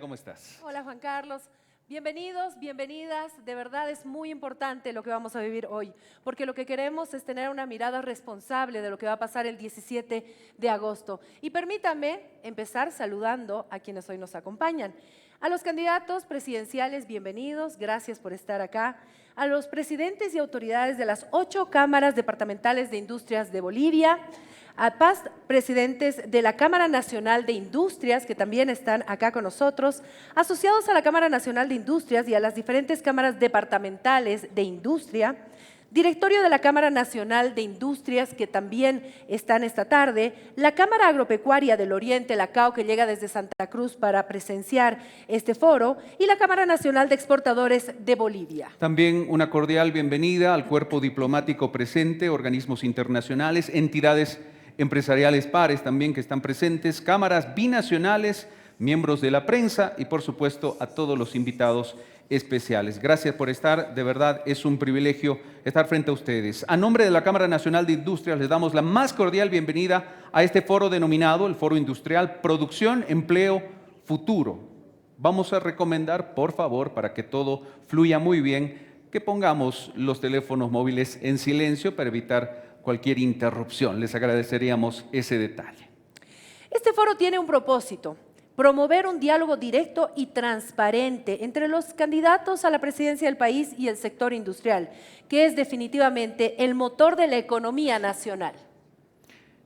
¿cómo estás? Hola, Juan Carlos. Bienvenidos, bienvenidas. De verdad es muy importante lo que vamos a vivir hoy, porque lo que queremos es tener una mirada responsable de lo que va a pasar el 17 de agosto. Y permítame empezar saludando a quienes hoy nos acompañan. A los candidatos presidenciales, bienvenidos, gracias por estar acá. A los presidentes y autoridades de las 8 cámaras departamentales de industrias de Bolivia, a presidentes de la Cámara Nacional de Industrias, que también están acá con nosotros, asociados a la Cámara Nacional de Industrias y a las diferentes cámaras departamentales de industria, directorio de la Cámara Nacional de Industrias, que también están esta tarde, la Cámara Agropecuaria del Oriente, la CAO, que llega desde Santa Cruz para presenciar este foro, y la Cámara Nacional de Exportadores de Bolivia. También una cordial bienvenida al cuerpo diplomático presente, organismos internacionales, entidades empresariales pares también que están presentes, cámaras binacionales, miembros de la prensa y por supuesto a todos los invitados especiales. Gracias por estar, de verdad es un privilegio estar frente a ustedes. A nombre de la Cámara Nacional de Industrias les damos la más cordial bienvenida a este foro denominado el Foro Industrial Producción, Empleo, Futuro. Vamos a recomendar, por favor, para que todo fluya muy bien, que pongamos los teléfonos móviles en silencio para evitar cualquier interrupción. Les agradeceríamos ese detalle. Este foro tiene un propósito: promover un diálogo directo y transparente entre los candidatos a la presidencia del país y el sector industrial, que es definitivamente el motor de la economía nacional.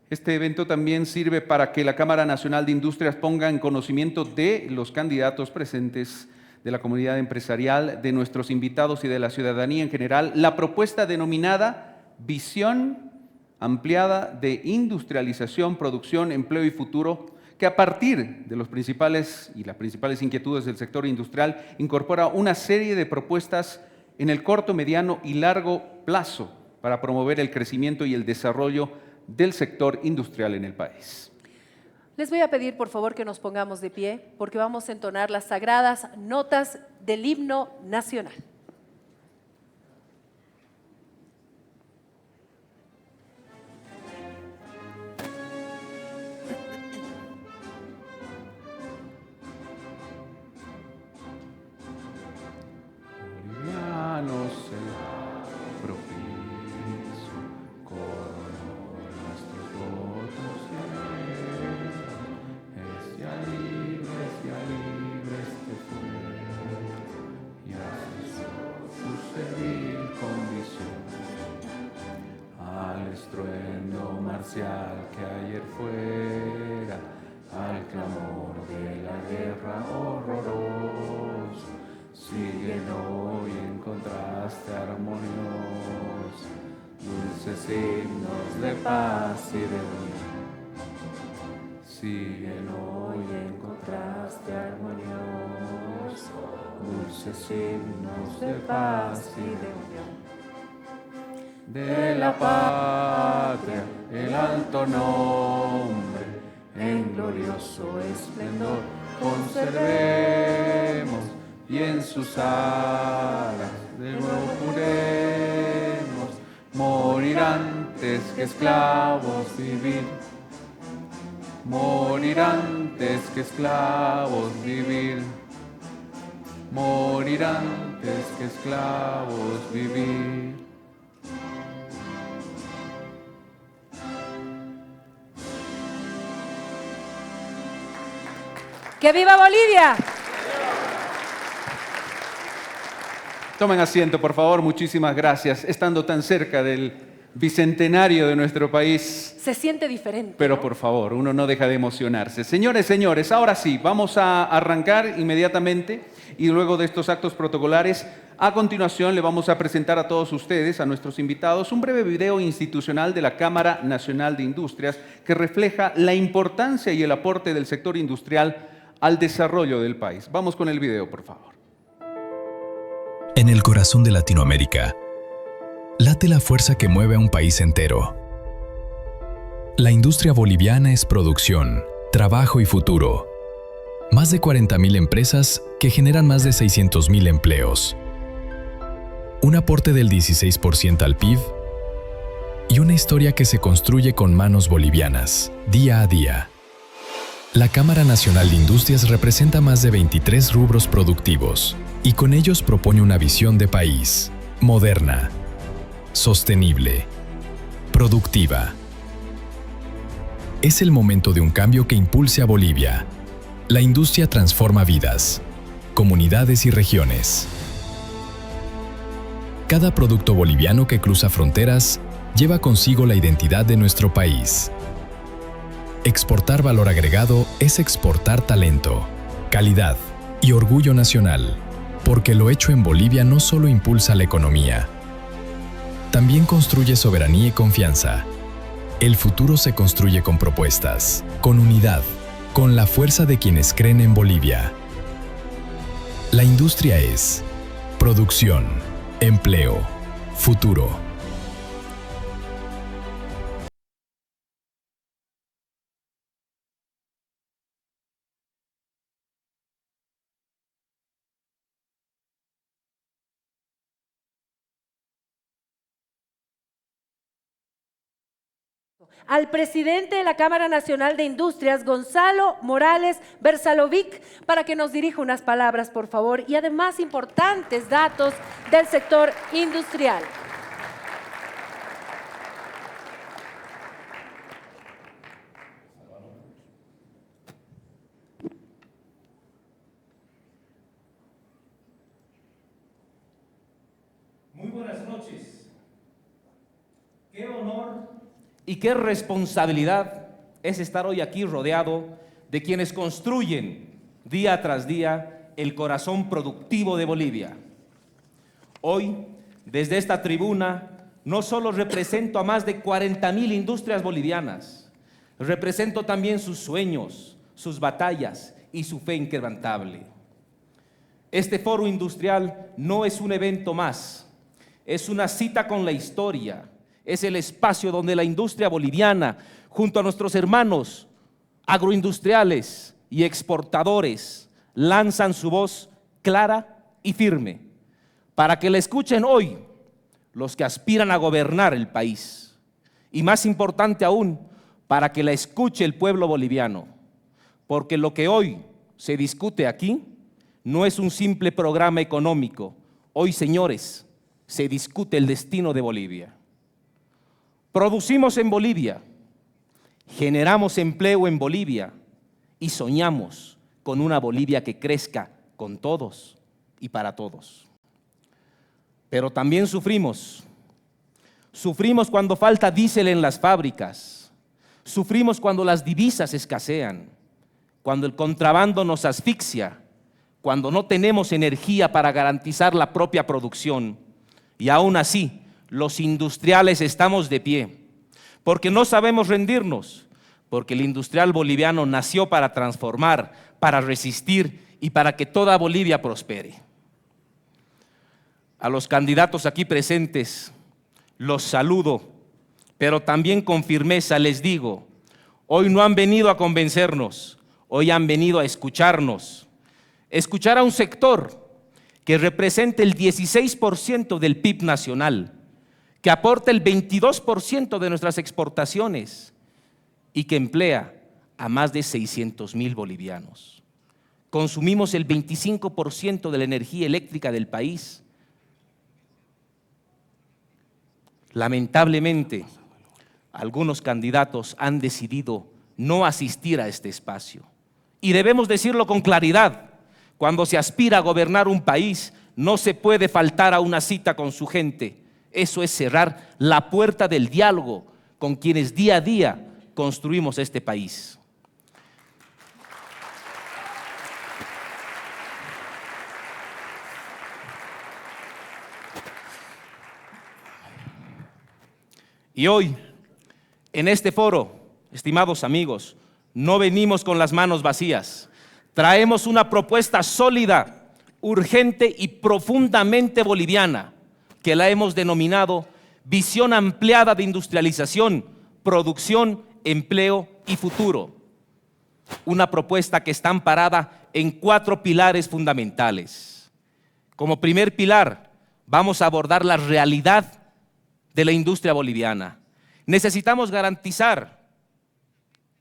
Este evento también sirve para que la Cámara Nacional de Industrias ponga en conocimiento de los candidatos presentes, de la comunidad empresarial, de nuestros invitados y de la ciudadanía en general, la propuesta denominada Visión Ampliada de Industrialización, Producción, Empleo y Futuro, que a partir de las principales inquietudes del sector industrial incorpora una serie de propuestas en el corto, mediano y largo plazo para promover el crecimiento y el desarrollo del sector industrial en el país. Les voy a pedir, por favor, que nos pongamos de pie, porque vamos a entonar las sagradas notas del himno nacional. Que ayer fuera, al clamor de la guerra horroroso, siguen hoy en contraste armonioso, dulces himnos de paz y de unión. Siguen hoy en contraste armonioso, dulces himnos de paz y de unión. De la patria el alto nombre, en glorioso esplendor conservemos, y en sus alas de nuevo juremos, morir antes que esclavos vivir, morir antes que esclavos vivir, morir antes que esclavos vivir. ¡Que viva Bolivia! Tomen asiento, por favor, muchísimas gracias. Estando tan cerca del bicentenario de nuestro país. Se siente diferente. Pero ¿no? por favor, uno no deja de emocionarse. Señores, ahora sí, vamos a arrancar inmediatamente y luego de estos actos protocolares, a continuación le vamos a presentar a todos ustedes, a nuestros invitados, un breve video institucional de la Cámara Nacional de Industrias que refleja la importancia y el aporte del sector industrial al desarrollo del país. Vamos con el video, por favor. En el corazón de Latinoamérica, late la fuerza que mueve a un país entero. La industria boliviana es producción, trabajo y futuro. Más de 40.000 empresas que generan más de 600.000 empleos. Un aporte del 16% al PIB y una historia que se construye con manos bolivianas, día a día. La Cámara Nacional de Industrias representa más de 23 rubros productivos y con ellos propone una visión de país moderna, sostenible, productiva. Es el momento de un cambio que impulse a Bolivia. La industria transforma vidas, comunidades y regiones. Cada producto boliviano que cruza fronteras lleva consigo la identidad de nuestro país. Exportar valor agregado es exportar talento, calidad y orgullo nacional, porque lo hecho en Bolivia no solo impulsa la economía, también construye soberanía y confianza. El futuro se construye con propuestas, con unidad, con la fuerza de quienes creen en Bolivia. La industria es producción, empleo, futuro. Al presidente de la Cámara Nacional de Industrias, Gonzalo Morales Bersalovic, para que nos dirija unas palabras, por favor, y además importantes datos del sector industrial. Muy buenas noches. Qué honor y qué responsabilidad es estar hoy aquí rodeado de quienes construyen día tras día el corazón productivo de Bolivia. Hoy, desde esta tribuna, no solo represento a más de 40.000 industrias bolivianas, represento también sus sueños, sus batallas y su fe inquebrantable. Este foro industrial no es un evento más, es una cita con la historia. Es el espacio donde la industria boliviana, junto a nuestros hermanos agroindustriales y exportadores, lanzan su voz clara y firme para que la escuchen hoy los que aspiran a gobernar el país. Y más importante aún, para que la escuche el pueblo boliviano. Porque lo que hoy se discute aquí no es un simple programa económico. Hoy, señores, se discute el destino de Bolivia. Producimos en Bolivia, generamos empleo en Bolivia y soñamos con una Bolivia que crezca con todos y para todos. Pero también sufrimos cuando falta diésel en las fábricas, sufrimos cuando las divisas escasean, cuando el contrabando nos asfixia, cuando no tenemos energía para garantizar la propia producción. Y aún así, los industriales estamos de pie, porque no sabemos rendirnos, porque el industrial boliviano nació para transformar, para resistir y para que toda Bolivia prospere. A los candidatos aquí presentes los saludo, pero también con firmeza les digo, hoy no han venido a convencernos, hoy han venido a escucharnos, escuchar a un sector que representa el 16% del PIB nacional, que aporta el 22% de nuestras exportaciones y que emplea a más de 600.000 bolivianos. Consumimos el 25% de la energía eléctrica del país. Lamentablemente, algunos candidatos han decidido no asistir a este espacio. Y debemos decirlo con claridad, cuando se aspira a gobernar un país, no se puede faltar a una cita con su gente. Eso es cerrar la puerta del diálogo con quienes día a día construimos este país. Y hoy, en este foro, estimados amigos, no venimos con las manos vacías. Traemos una propuesta sólida, urgente y profundamente boliviana, que la hemos denominado visión ampliada de industrialización, producción, empleo y futuro. Una propuesta que está amparada en 4 pilares fundamentales. Como primer pilar, vamos a abordar la realidad de la industria boliviana. Necesitamos garantizar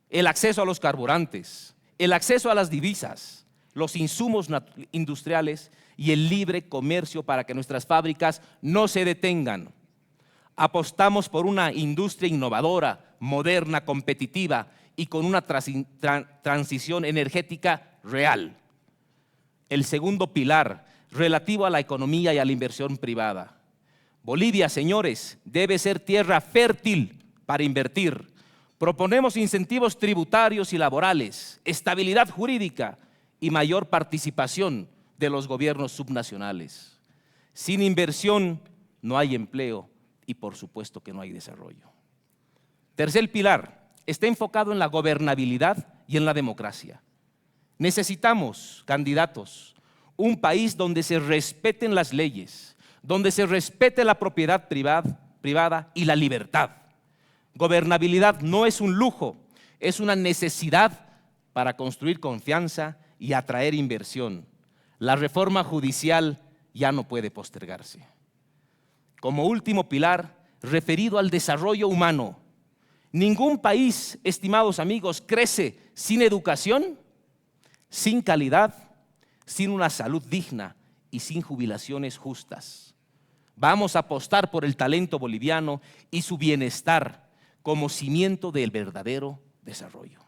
el acceso a los carburantes, el acceso a las divisas, los insumos industriales y el libre comercio para que nuestras fábricas no se detengan. Apostamos por una industria innovadora, moderna, competitiva y con una transición energética real. El segundo pilar, relativo a la economía y a la inversión privada. Bolivia, señores, debe ser tierra fértil para invertir. Proponemos incentivos tributarios y laborales, estabilidad jurídica y mayor participación de los gobiernos subnacionales. Sin inversión no hay empleo y por supuesto que no hay desarrollo. Tercer pilar, está enfocado en la gobernabilidad y en la democracia. Necesitamos, candidatos, un país donde se respeten las leyes, donde se respete la propiedad privada y la libertad. Gobernabilidad no es un lujo, es una necesidad para construir confianza y atraer inversión. La reforma judicial ya no puede postergarse. Como último pilar, referido al desarrollo humano, ningún país, estimados amigos, crece sin educación, sin calidad, sin una salud digna y sin jubilaciones justas. Vamos a apostar por el talento boliviano y su bienestar como cimiento del verdadero desarrollo.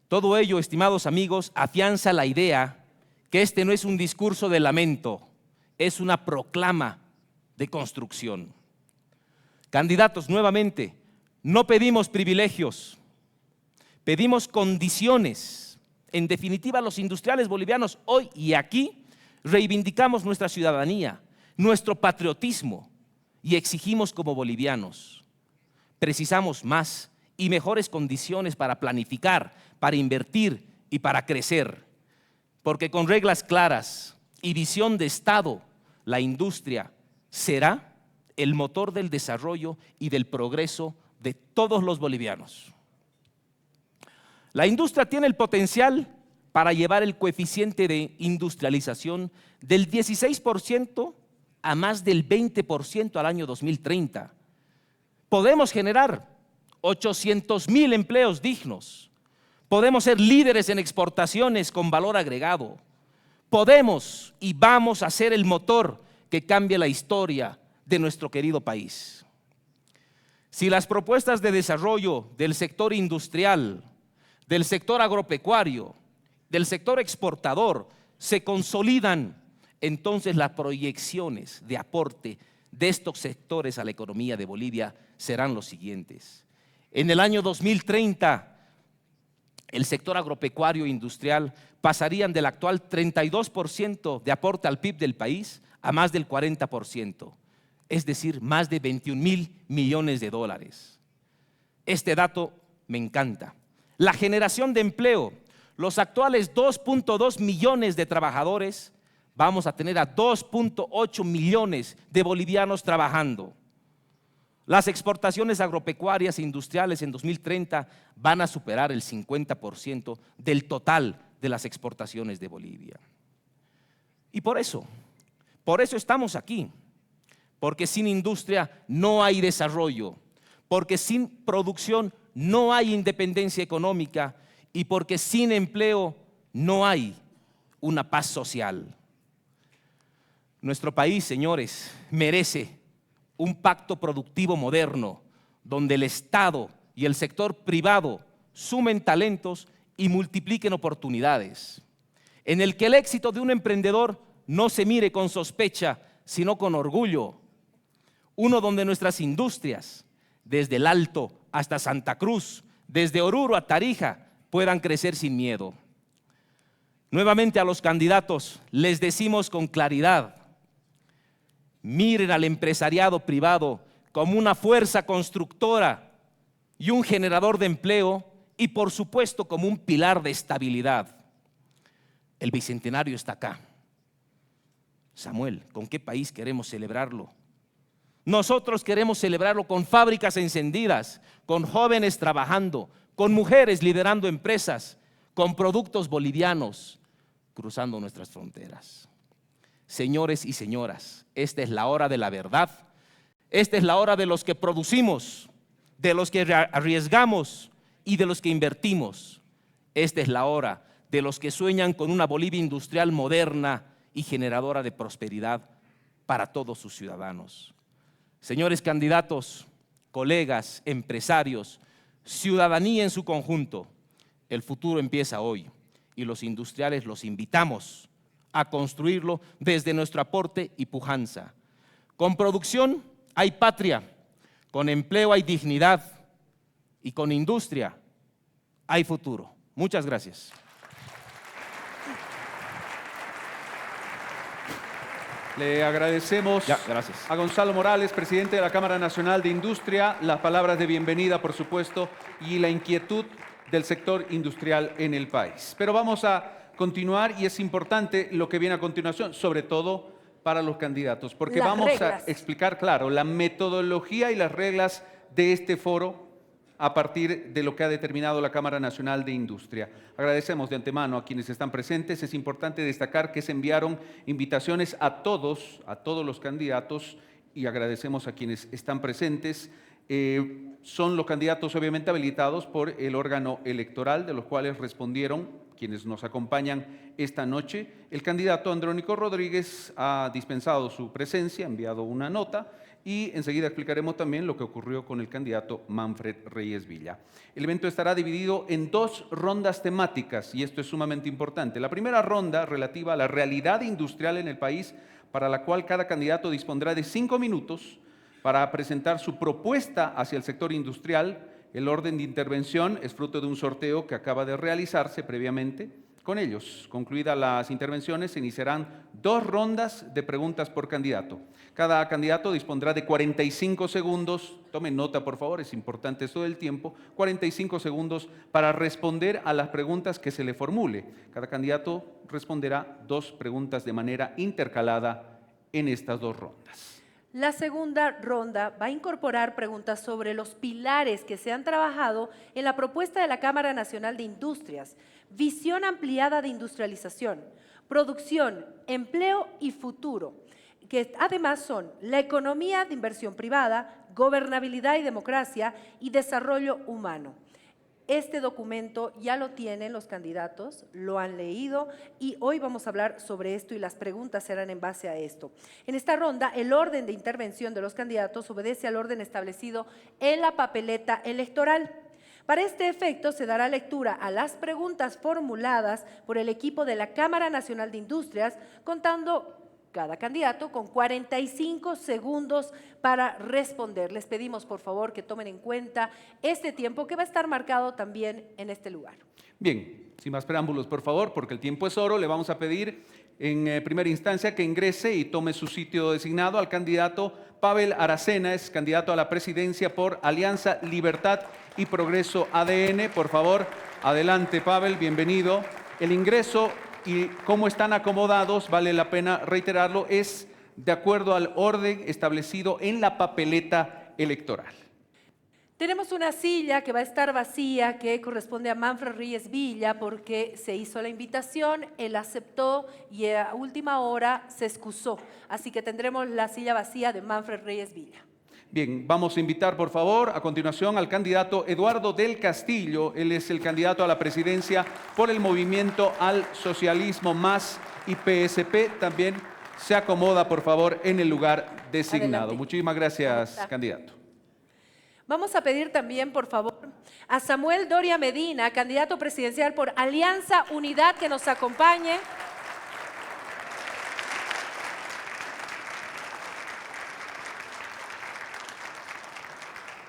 Todo ello, estimados amigos, afianza la idea que este no es un discurso de lamento, es una proclama de construcción. Candidatos, nuevamente, no pedimos privilegios, pedimos condiciones. En definitiva, los industriales bolivianos hoy y aquí reivindicamos nuestra ciudadanía, nuestro patriotismo y exigimos como bolivianos. Precisamos más y mejores condiciones para planificar, para invertir y para crecer, porque con reglas claras y visión de Estado, la industria será el motor del desarrollo y del progreso de todos los bolivianos. La industria tiene el potencial para llevar el coeficiente de industrialización del 16% a más del 20% al año 2030. Podemos generar 800,000 empleos dignos. Podemos ser líderes en exportaciones con valor agregado. Podemos y vamos a ser el motor que cambie la historia de nuestro querido país. Si las propuestas de desarrollo del sector industrial, del sector agropecuario, del sector exportador se consolidan, entonces las proyecciones de aporte de estos sectores a la economía de Bolivia serán los siguientes. En el año 2030, el sector agropecuario e industrial pasarían del actual 32% de aporte al PIB del país a más del 40%, es decir, más de 21,000 millones de dólares. Este dato me encanta. La generación de empleo, los actuales 2.2 millones de trabajadores, vamos a tener a 2.8 millones de bolivianos trabajando. Las exportaciones agropecuarias e industriales en 2030 van a superar el 50% del total de las exportaciones de Bolivia. Y por eso estamos aquí, porque sin industria no hay desarrollo, porque sin producción no hay independencia económica y porque sin empleo no hay una paz social. Nuestro país, señores, merece un pacto productivo moderno donde el Estado y el sector privado sumen talentos y multipliquen oportunidades, en el que el éxito de un emprendedor no se mire con sospecha, sino con orgullo. Uno donde nuestras industrias, desde el Alto hasta Santa Cruz, desde Oruro a Tarija, puedan crecer sin miedo. Nuevamente a los candidatos les decimos con claridad: miren al empresariado privado como una fuerza constructora y un generador de empleo y por supuesto como un pilar de estabilidad. El bicentenario está acá. Samuel, ¿con qué país queremos celebrarlo? Nosotros queremos celebrarlo con fábricas encendidas, con jóvenes trabajando, con mujeres liderando empresas, con productos bolivianos cruzando nuestras fronteras. Señores y señoras, esta es la hora de la verdad, esta es la hora de los que producimos, de los que arriesgamos y de los que invertimos. Esta es la hora de los que sueñan con una Bolivia industrial moderna y generadora de prosperidad para todos sus ciudadanos. Señores candidatos, colegas, empresarios, ciudadanía en su conjunto, el futuro empieza hoy y los industriales los invitamos a construirlo desde nuestro aporte y pujanza. Con producción hay patria, con empleo hay dignidad y con industria hay futuro. Muchas gracias. Le agradecemos gracias. a Gonzalo Morales, presidente de la Cámara Nacional de Industria, las palabras de bienvenida, por supuesto, y la inquietud del sector industrial en el país. Pero vamos a continuar y es importante lo que viene a continuación, sobre todo para los candidatos, porque vamos a explicar, claro, la metodología y las reglas de este foro a partir de lo que ha determinado la Cámara Nacional de Industria. Agradecemos de antemano a quienes están presentes. Es importante destacar que se enviaron invitaciones a todos los candidatos y agradecemos a quienes están presentes. Son los candidatos obviamente habilitados por el órgano electoral, de los cuales respondieron quienes nos acompañan esta noche. El candidato Andrónico Rodríguez ha dispensado su presencia, ha enviado una nota y enseguida explicaremos también lo que ocurrió con el candidato Manfred Reyes Villa. El evento estará dividido en 2 rondas temáticas y esto es sumamente importante. La primera ronda relativa a la realidad industrial en el país, para la cual cada candidato dispondrá de 5 minutos para presentar su propuesta hacia el sector industrial. El orden de intervención es fruto de un sorteo que acaba de realizarse previamente. Con ellos, concluidas las intervenciones, se iniciarán 2 rondas de preguntas por candidato. Cada candidato dispondrá de 45 segundos, tomen nota por favor, es importante esto del tiempo, 45 segundos para responder a las preguntas que se le formule. Cada candidato responderá 2 preguntas de manera intercalada en estas 2 rondas. La segunda ronda va a incorporar preguntas sobre los pilares que se han trabajado en la propuesta de la Cámara Nacional de Industrias: visión ampliada de industrialización, producción, empleo y futuro, que además son la economía de inversión privada, gobernabilidad y democracia y desarrollo humano. Este documento ya lo tienen los candidatos, lo han leído y hoy vamos a hablar sobre esto y las preguntas serán en base a esto. En esta ronda, el orden de intervención de los candidatos obedece al orden establecido en la papeleta electoral. Para este efecto, se dará lectura a las preguntas formuladas por el equipo de la Cámara Nacional de Industrias, contando cada candidato con 45 segundos para responder. Les pedimos, por favor, que tomen en cuenta este tiempo que va a estar marcado también en este lugar. Bien, sin más preámbulos, por favor, porque el tiempo es oro, le vamos a pedir en primera instancia que ingrese y tome su sitio designado al candidato Pavel Aracena, es candidato a la presidencia por Alianza Libertad y Progreso ADN. Por favor, adelante, Pavel, bienvenido. El ingreso y cómo están acomodados, vale la pena reiterarlo, es de acuerdo al orden establecido en la papeleta electoral. Tenemos una silla que va a estar vacía, que corresponde a Manfred Reyes Villa, porque se hizo la invitación, él aceptó y a última hora se excusó. Así que tendremos la silla vacía de Manfred Reyes Villa. Bien, vamos a invitar, por favor, a continuación al candidato Eduardo del Castillo. Él es el candidato a la presidencia por el Movimiento al Socialismo Más y PSP. También se acomoda, por favor, en el lugar designado. Adelante. Muchísimas gracias, candidato. Vamos a pedir también, por favor, a Samuel Doria Medina, candidato presidencial por Alianza Unidad, que nos acompañe.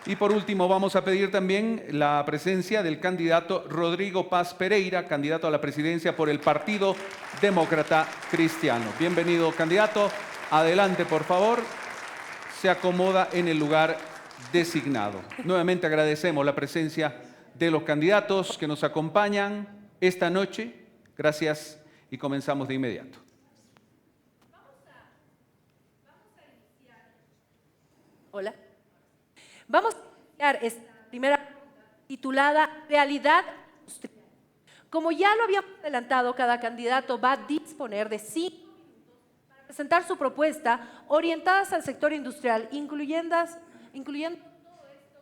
Y por último, vamos a pedir también la presencia del candidato Rodrigo Paz Pereira, candidato a la presidencia por el Partido Demócrata Cristiano. Bienvenido, candidato. Adelante, por favor. Se acomoda en el lugar designado. Nuevamente agradecemos la presencia de los candidatos que nos acompañan esta noche. Gracias y comenzamos de inmediato. Hola. Vamos a iniciar esta primera pregunta titulada Realidad Industrial. Como ya lo habíamos adelantado, cada candidato va a disponer de 5 minutos para presentar su propuesta orientadas al sector industrial, incluyendo todo esto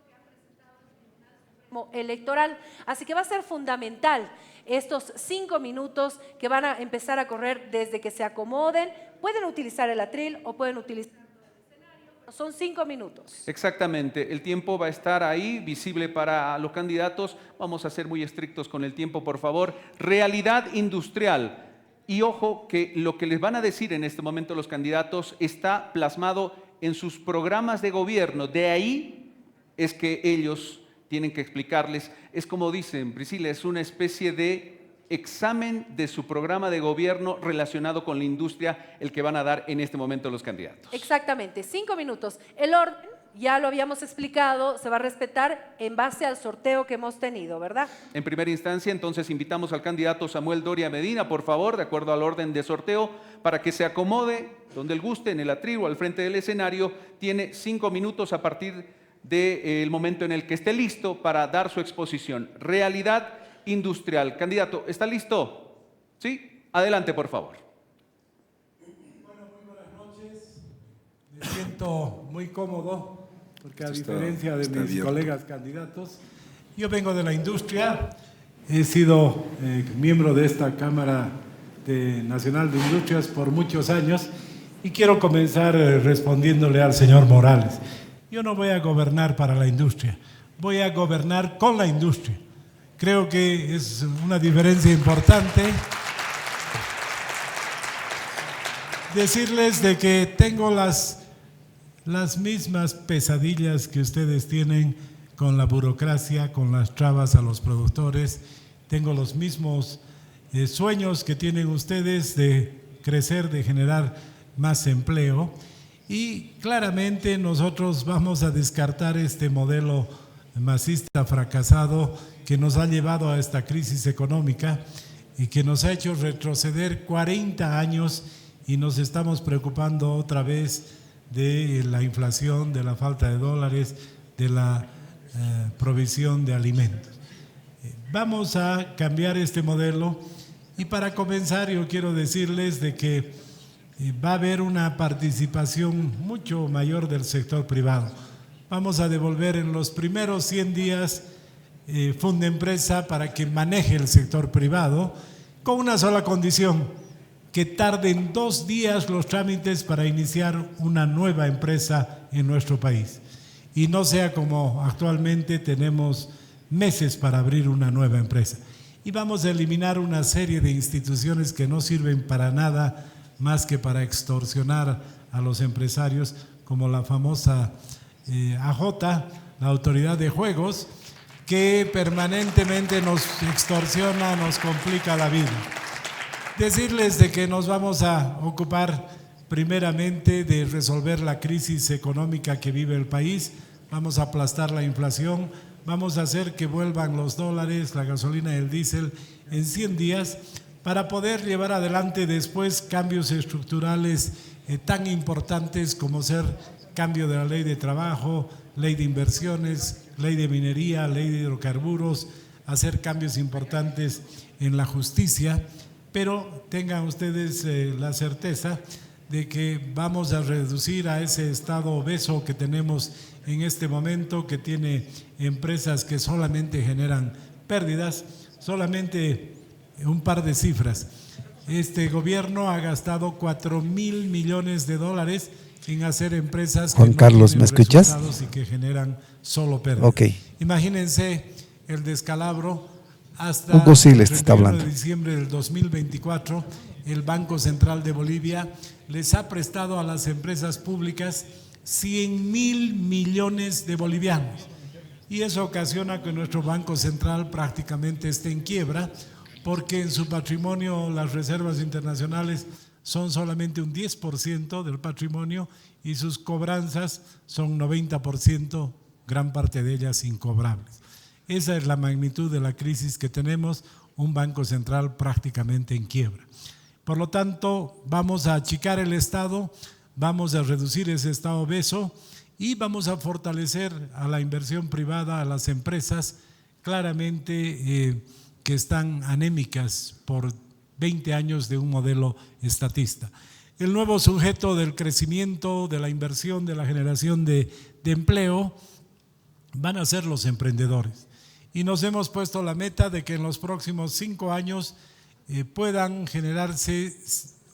que ha presentado el Tribunal Supremo Electoral. Así que va a ser fundamental Estos 5 minutos que van a empezar a correr desde que se acomoden, pueden utilizar el atril o pueden utilizar el escenario. Son 5 minutos. Exactamente, el tiempo va a estar ahí, visible para los candidatos. Vamos a ser muy estrictos con el tiempo, por favor. Realidad industrial. Y ojo que lo que les van a decir en este momento los candidatos está plasmado en sus programas de gobierno. De ahí es que ellos tienen que explicarles. Es como dicen, Priscila, es una especie de examen de su programa de gobierno relacionado con la industria, el que van a dar en este momento los candidatos. Exactamente, 5 minutos. El orden, ya lo habíamos explicado, se va a respetar en base al sorteo que hemos tenido, ¿verdad? En primera instancia, entonces, invitamos al candidato Samuel Doria Medina, por favor, de acuerdo al orden de sorteo, para que se acomode donde él guste, en el atril o al frente del escenario. Tiene 5 minutos a partir del momento en el que esté listo para dar su exposición. Realidad industrial. Candidato, ¿está listo? ¿Sí? Adelante, por favor. Bueno, muy buenas noches. Me siento muy cómodo porque a diferencia de mis colegas candidatos, yo vengo de la industria, he sido miembro de esta Cámara Nacional de Industrias por muchos años y quiero comenzar respondiéndole al señor Morales. Yo no voy a gobernar para la industria, voy a gobernar con la industria. Creo que es una diferencia importante. Decirles de que tengo las mismas pesadillas que ustedes tienen con la burocracia, con las trabas a los productores. Tengo los mismos sueños que tienen ustedes de crecer, de generar más empleo. Y claramente nosotros vamos a descartar este modelo masista fracasado que nos ha llevado a esta crisis económica y que nos ha hecho retroceder 40 años y nos estamos preocupando otra vez de la inflación, de la falta de dólares, de la provisión de alimentos. Vamos a cambiar este modelo y para comenzar yo quiero decirles de que va a haber una participación mucho mayor del sector privado. Vamos a devolver en los primeros 100 días Fundempresa para que maneje el sector privado con una sola condición, que tarden 2 días los trámites para iniciar una nueva empresa en nuestro país y no sea como actualmente tenemos meses para abrir una nueva empresa. Y vamos a eliminar una serie de instituciones que no sirven para nada más que para extorsionar a los empresarios, como la famosa AJ, la Autoridad de Juegos, que permanentemente nos extorsiona, nos complica la vida. Decirles de que nos vamos a ocupar primeramente de resolver la crisis económica que vive el país, vamos a aplastar la inflación, vamos a hacer que vuelvan los dólares, la gasolina y el diésel en 100 días para poder llevar adelante después cambios estructurales tan importantes como ser cambio de la ley de trabajo, ley de inversiones, ley de minería, ley de hidrocarburos, hacer cambios importantes en la justicia, pero tengan ustedes la certeza de que vamos a reducir a ese estado obeso que tenemos en este momento, que tiene empresas que solamente generan pérdidas. Solamente un par de cifras. Este gobierno ha gastado 4,000 millones de dólares en hacer empresas Juan que Carlos, no ¿me tienen escuchas? resultados y que generan solo pérdidas. Ok. Imagínense el descalabro. Hasta Hugo Siles el está 31 hablando. de diciembre del 2024, el Banco Central de Bolivia les ha prestado a las empresas públicas 100,000 millones de bolivianos. Y eso ocasiona que nuestro Banco Central prácticamente esté en quiebra, porque en su patrimonio las reservas internacionales son solamente un 10% del patrimonio y sus cobranzas son 90%, gran parte de ellas incobrables. Esa es la magnitud de la crisis que tenemos, un Banco Central prácticamente en quiebra. Por lo tanto, vamos a achicar el Estado, vamos a reducir ese Estado obeso y vamos a fortalecer a la inversión privada, a las empresas, claramente que están anémicas por 20 años de un modelo estatista. El nuevo sujeto del crecimiento, de la inversión, de la generación de empleo, van a ser los emprendedores. y nos hemos puesto la meta de que en los próximos 5 años puedan generarse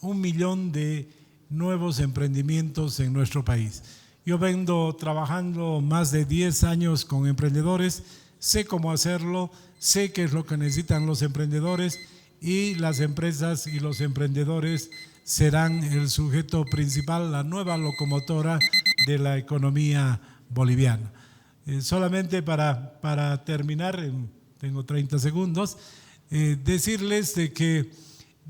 1 millón de nuevos emprendimientos en nuestro país. Yo vengo trabajando más de 10 años con emprendedores, sé cómo hacerlo, sé qué es lo que necesitan los emprendedores y las empresas y los emprendedores serán el sujeto principal, la nueva locomotora de la economía boliviana. Solamente para terminar, tengo 30 segundos, decirles de que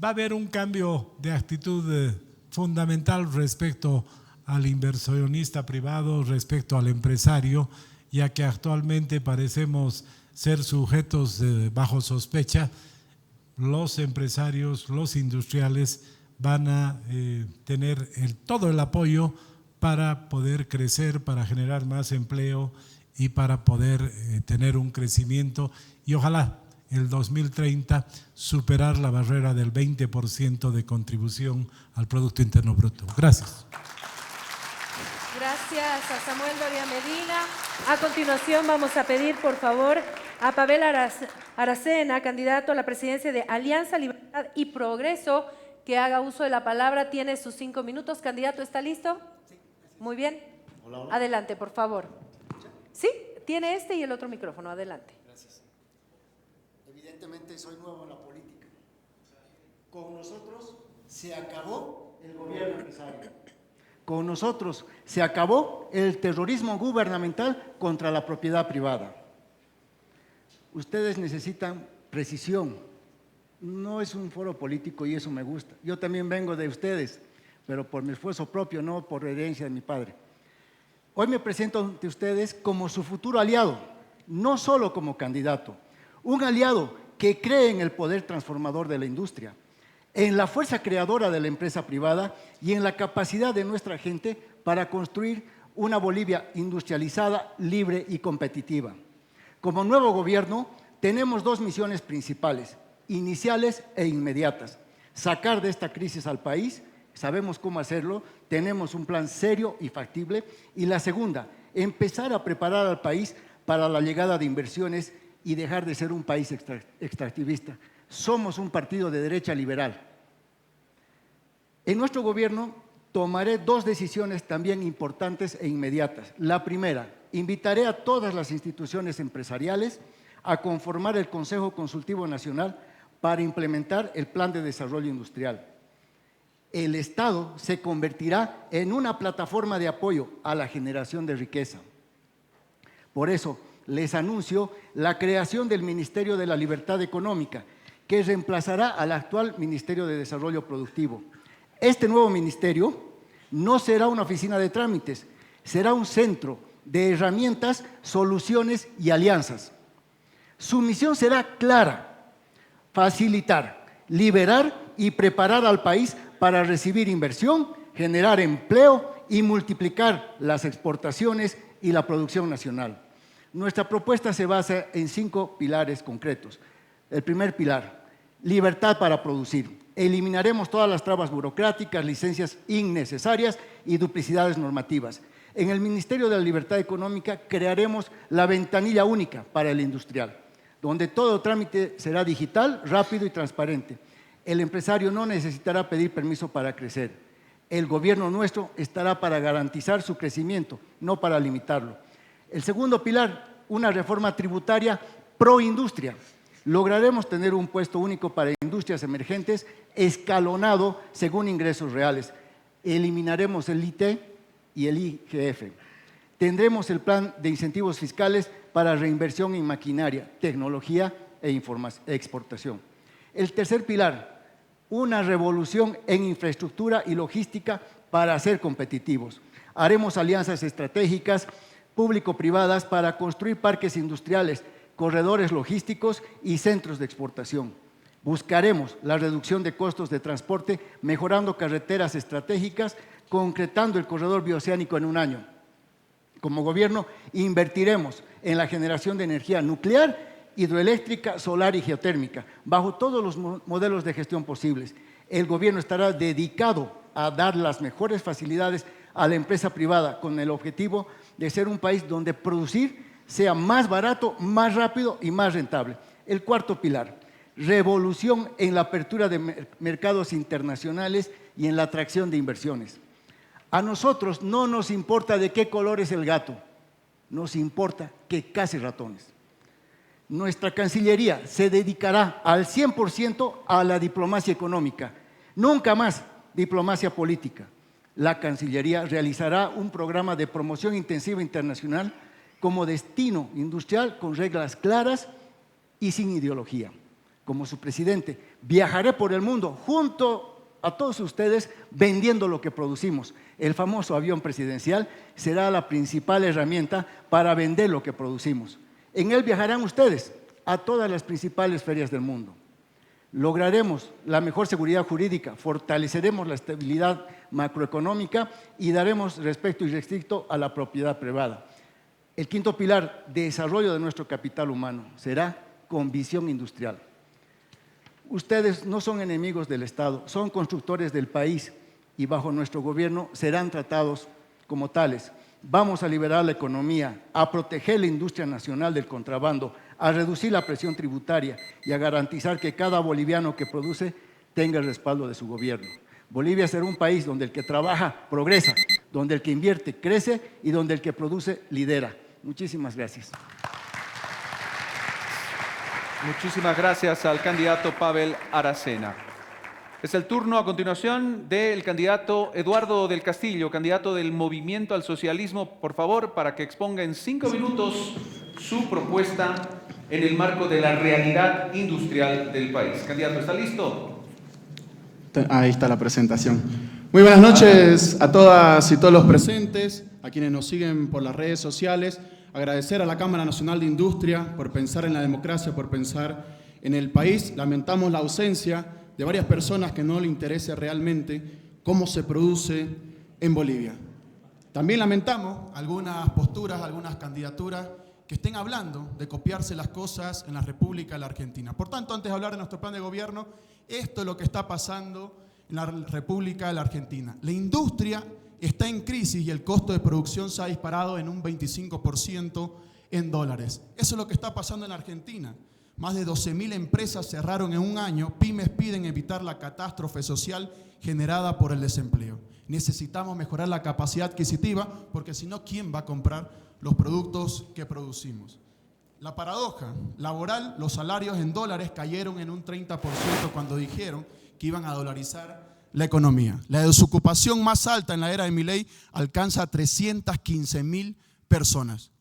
va a haber un cambio de actitud fundamental respecto al inversionista privado, respecto al empresario, ya que actualmente parecemos ser sujetos bajo sospecha. Los empresarios, los industriales van a tener todo el apoyo para poder crecer, para generar más empleo y para poder tener un crecimiento y ojalá el 2030 superar la barrera del 20% de contribución al Producto Interno Bruto. Gracias. Gracias a Samuel Doria Medina. A continuación vamos a pedir, por favor, a Pavel Aracena, candidato a la presidencia de Alianza Libertad y Progreso, que haga uso de la palabra. Tiene sus 5 minutos. Candidato, ¿está listo? Sí. Muy bien. Hola, hola. Adelante, por favor. Sí, tiene este y el otro micrófono. Adelante. Gracias. Evidentemente soy nuevo en la política. Con nosotros se acabó el gobierno empresario. Con nosotros se acabó el terrorismo gubernamental contra la propiedad privada. Ustedes necesitan precisión. No es un foro político y eso me gusta. Yo también vengo de ustedes, pero por mi esfuerzo propio, no por herencia de mi padre. Hoy me presento ante ustedes como su futuro aliado, no solo como candidato. Un aliado que cree en el poder transformador de la industria, en la fuerza creadora de la empresa privada y en la capacidad de nuestra gente para construir una Bolivia industrializada, libre y competitiva. Como nuevo gobierno, tenemos 2 misiones principales, iniciales e inmediatas. Sacar de esta crisis al país, sabemos cómo hacerlo, tenemos un plan serio y factible. Y la segunda, empezar a preparar al país para la llegada de inversiones y dejar de ser un país extractivista. Somos un partido de derecha liberal. En nuestro gobierno tomaré 2 decisiones también importantes e inmediatas. La primera, invitaré a todas las instituciones empresariales a conformar el Consejo Consultivo Nacional para implementar el Plan de Desarrollo Industrial. El Estado se convertirá en una plataforma de apoyo a la generación de riqueza. Por eso, les anuncio la creación del Ministerio de la Libertad Económica, que reemplazará al actual Ministerio de Desarrollo Productivo. Este nuevo ministerio no será una oficina de trámites, será un centro de herramientas, soluciones y alianzas. Su misión será clara: facilitar, liberar y preparar al país para recibir inversión, generar empleo y multiplicar las exportaciones y la producción nacional. Nuestra propuesta se basa en 5 pilares concretos. El primer pilar, libertad para producir. Eliminaremos todas las trabas burocráticas, licencias innecesarias y duplicidades normativas. En el Ministerio de la Libertad Económica crearemos la ventanilla única para el industrial, donde todo trámite será digital, rápido y transparente. El empresario no necesitará pedir permiso para crecer. El gobierno nuestro estará para garantizar su crecimiento, no para limitarlo. El segundo pilar, una reforma tributaria pro industria. Lograremos tener un impuesto único para industrias emergentes escalonado según ingresos reales. Eliminaremos el IT y el IGF. Tendremos el plan de incentivos fiscales para reinversión en maquinaria, tecnología e exportación. El tercer pilar, una revolución en infraestructura y logística para ser competitivos. Haremos alianzas estratégicas público-privadas para construir parques industriales, corredores logísticos y centros de exportación. Buscaremos la reducción de costos de transporte, mejorando carreteras estratégicas, concretando el corredor bioceánico en un año. Como gobierno, invertiremos en la generación de energía nuclear, hidroeléctrica, solar y geotérmica, bajo todos los modelos de gestión posibles. El gobierno estará dedicado a dar las mejores facilidades a la empresa privada con el objetivo de ser un país donde producir sea más barato, más rápido y más rentable. El cuarto pilar, revolución en la apertura de mercados internacionales y en la atracción de inversiones. A nosotros no nos importa de qué color es el gato, nos importa que case ratones. Nuestra Cancillería se dedicará al 100% a la diplomacia económica, nunca más diplomacia política. La Cancillería realizará un programa de promoción intensiva internacional como destino industrial con reglas claras y sin ideología. Como su presidente, viajaré por el mundo junto a todos ustedes vendiendo lo que producimos. El famoso avión presidencial será la principal herramienta para vender lo que producimos. En él viajarán ustedes a todas las principales ferias del mundo. Lograremos la mejor seguridad jurídica, fortaleceremos la estabilidad macroeconómica y daremos respeto irrestricto a la propiedad privada. El quinto pilar, desarrollo de nuestro capital humano, será con visión industrial. Ustedes no son enemigos del Estado, son constructores del país y bajo nuestro gobierno serán tratados como tales. Vamos a liberar la economía, a proteger la industria nacional del contrabando, a reducir la presión tributaria y a garantizar que cada boliviano que produce tenga el respaldo de su gobierno. Bolivia será un país donde el que trabaja progresa, donde el que invierte crece y donde el que produce lidera. Muchísimas gracias. Muchísimas gracias al candidato Pavel Aracena. Es el turno a continuación del candidato Eduardo del Castillo, candidato del Movimiento al Socialismo, por favor, para que exponga en 5 minutos su propuesta en el marco de la realidad industrial del país. Candidato, ¿está listo? Ahí está la presentación. Muy buenas noches a todas y todos los presentes, a quienes nos siguen por las redes sociales. Agradecer a la Cámara Nacional de Industria por pensar en la democracia, por pensar en el país. Lamentamos la ausencia de varias personas que no le interese realmente cómo se produce en Bolivia. También lamentamos algunas posturas, algunas candidaturas que estén hablando de copiarse las cosas en la República de la Argentina. Por tanto, antes de hablar de nuestro plan de gobierno, esto es lo que está pasando en la República de la Argentina. La industria está en crisis y el costo de producción se ha disparado en un 25% en dólares. Eso es lo que está pasando en Argentina. Más de 12.000 empresas cerraron en un año. Pymes piden evitar la catástrofe social generada por el desempleo. Necesitamos mejorar la capacidad adquisitiva porque si no, ¿quién va a comprar los productos que producimos? La paradoja laboral, los salarios en dólares cayeron en un 30% cuando dijeron que iban a dolarizar la economía. La desocupación más alta en la era de Milei alcanza a 315.000 personas.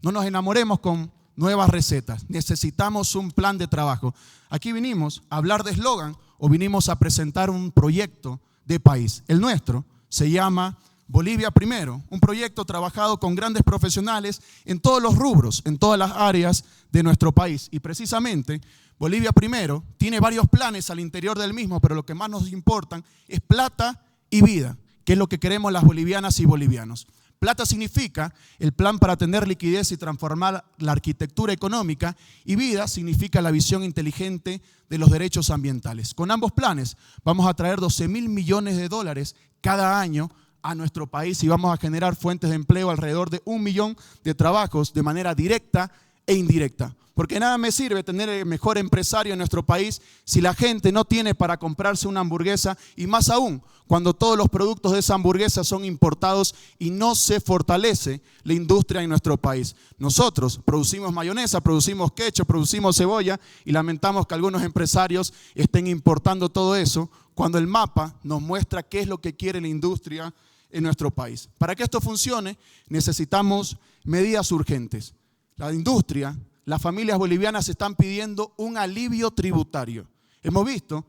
No nos enamoremos con nuevas recetas. Necesitamos un plan de trabajo. Aquí vinimos a hablar de eslogan o vinimos a presentar un proyecto de país. El nuestro se llama Bolivia Primero, un proyecto trabajado con grandes profesionales en todos los rubros, en todas las áreas de nuestro país. Y precisamente Bolivia Primero tiene varios planes al interior del mismo, pero lo que más nos importan es plata y vida, que es lo que queremos las bolivianas y bolivianos. Plata significa el plan para tener liquidez y transformar la arquitectura económica, y vida significa la visión inteligente de los derechos ambientales. Con ambos planes vamos a traer 12.000 millones de dólares cada año a nuestro país y vamos a generar fuentes de empleo alrededor de 1 millón de trabajos de manera directa e indirecta. Porque nada me sirve tener el mejor empresario en nuestro país si la gente no tiene para comprarse una hamburguesa, y más aún cuando todos los productos de esa hamburguesa son importados y no se fortalece la industria en nuestro país. Nosotros producimos mayonesa, producimos ketchup, producimos cebolla y lamentamos que algunos empresarios estén importando todo eso cuando el mapa nos muestra qué es lo que quiere la industria en nuestro país. Para que esto funcione necesitamos medidas urgentes. La industria, las familias bolivianas están pidiendo un alivio tributario. Hemos visto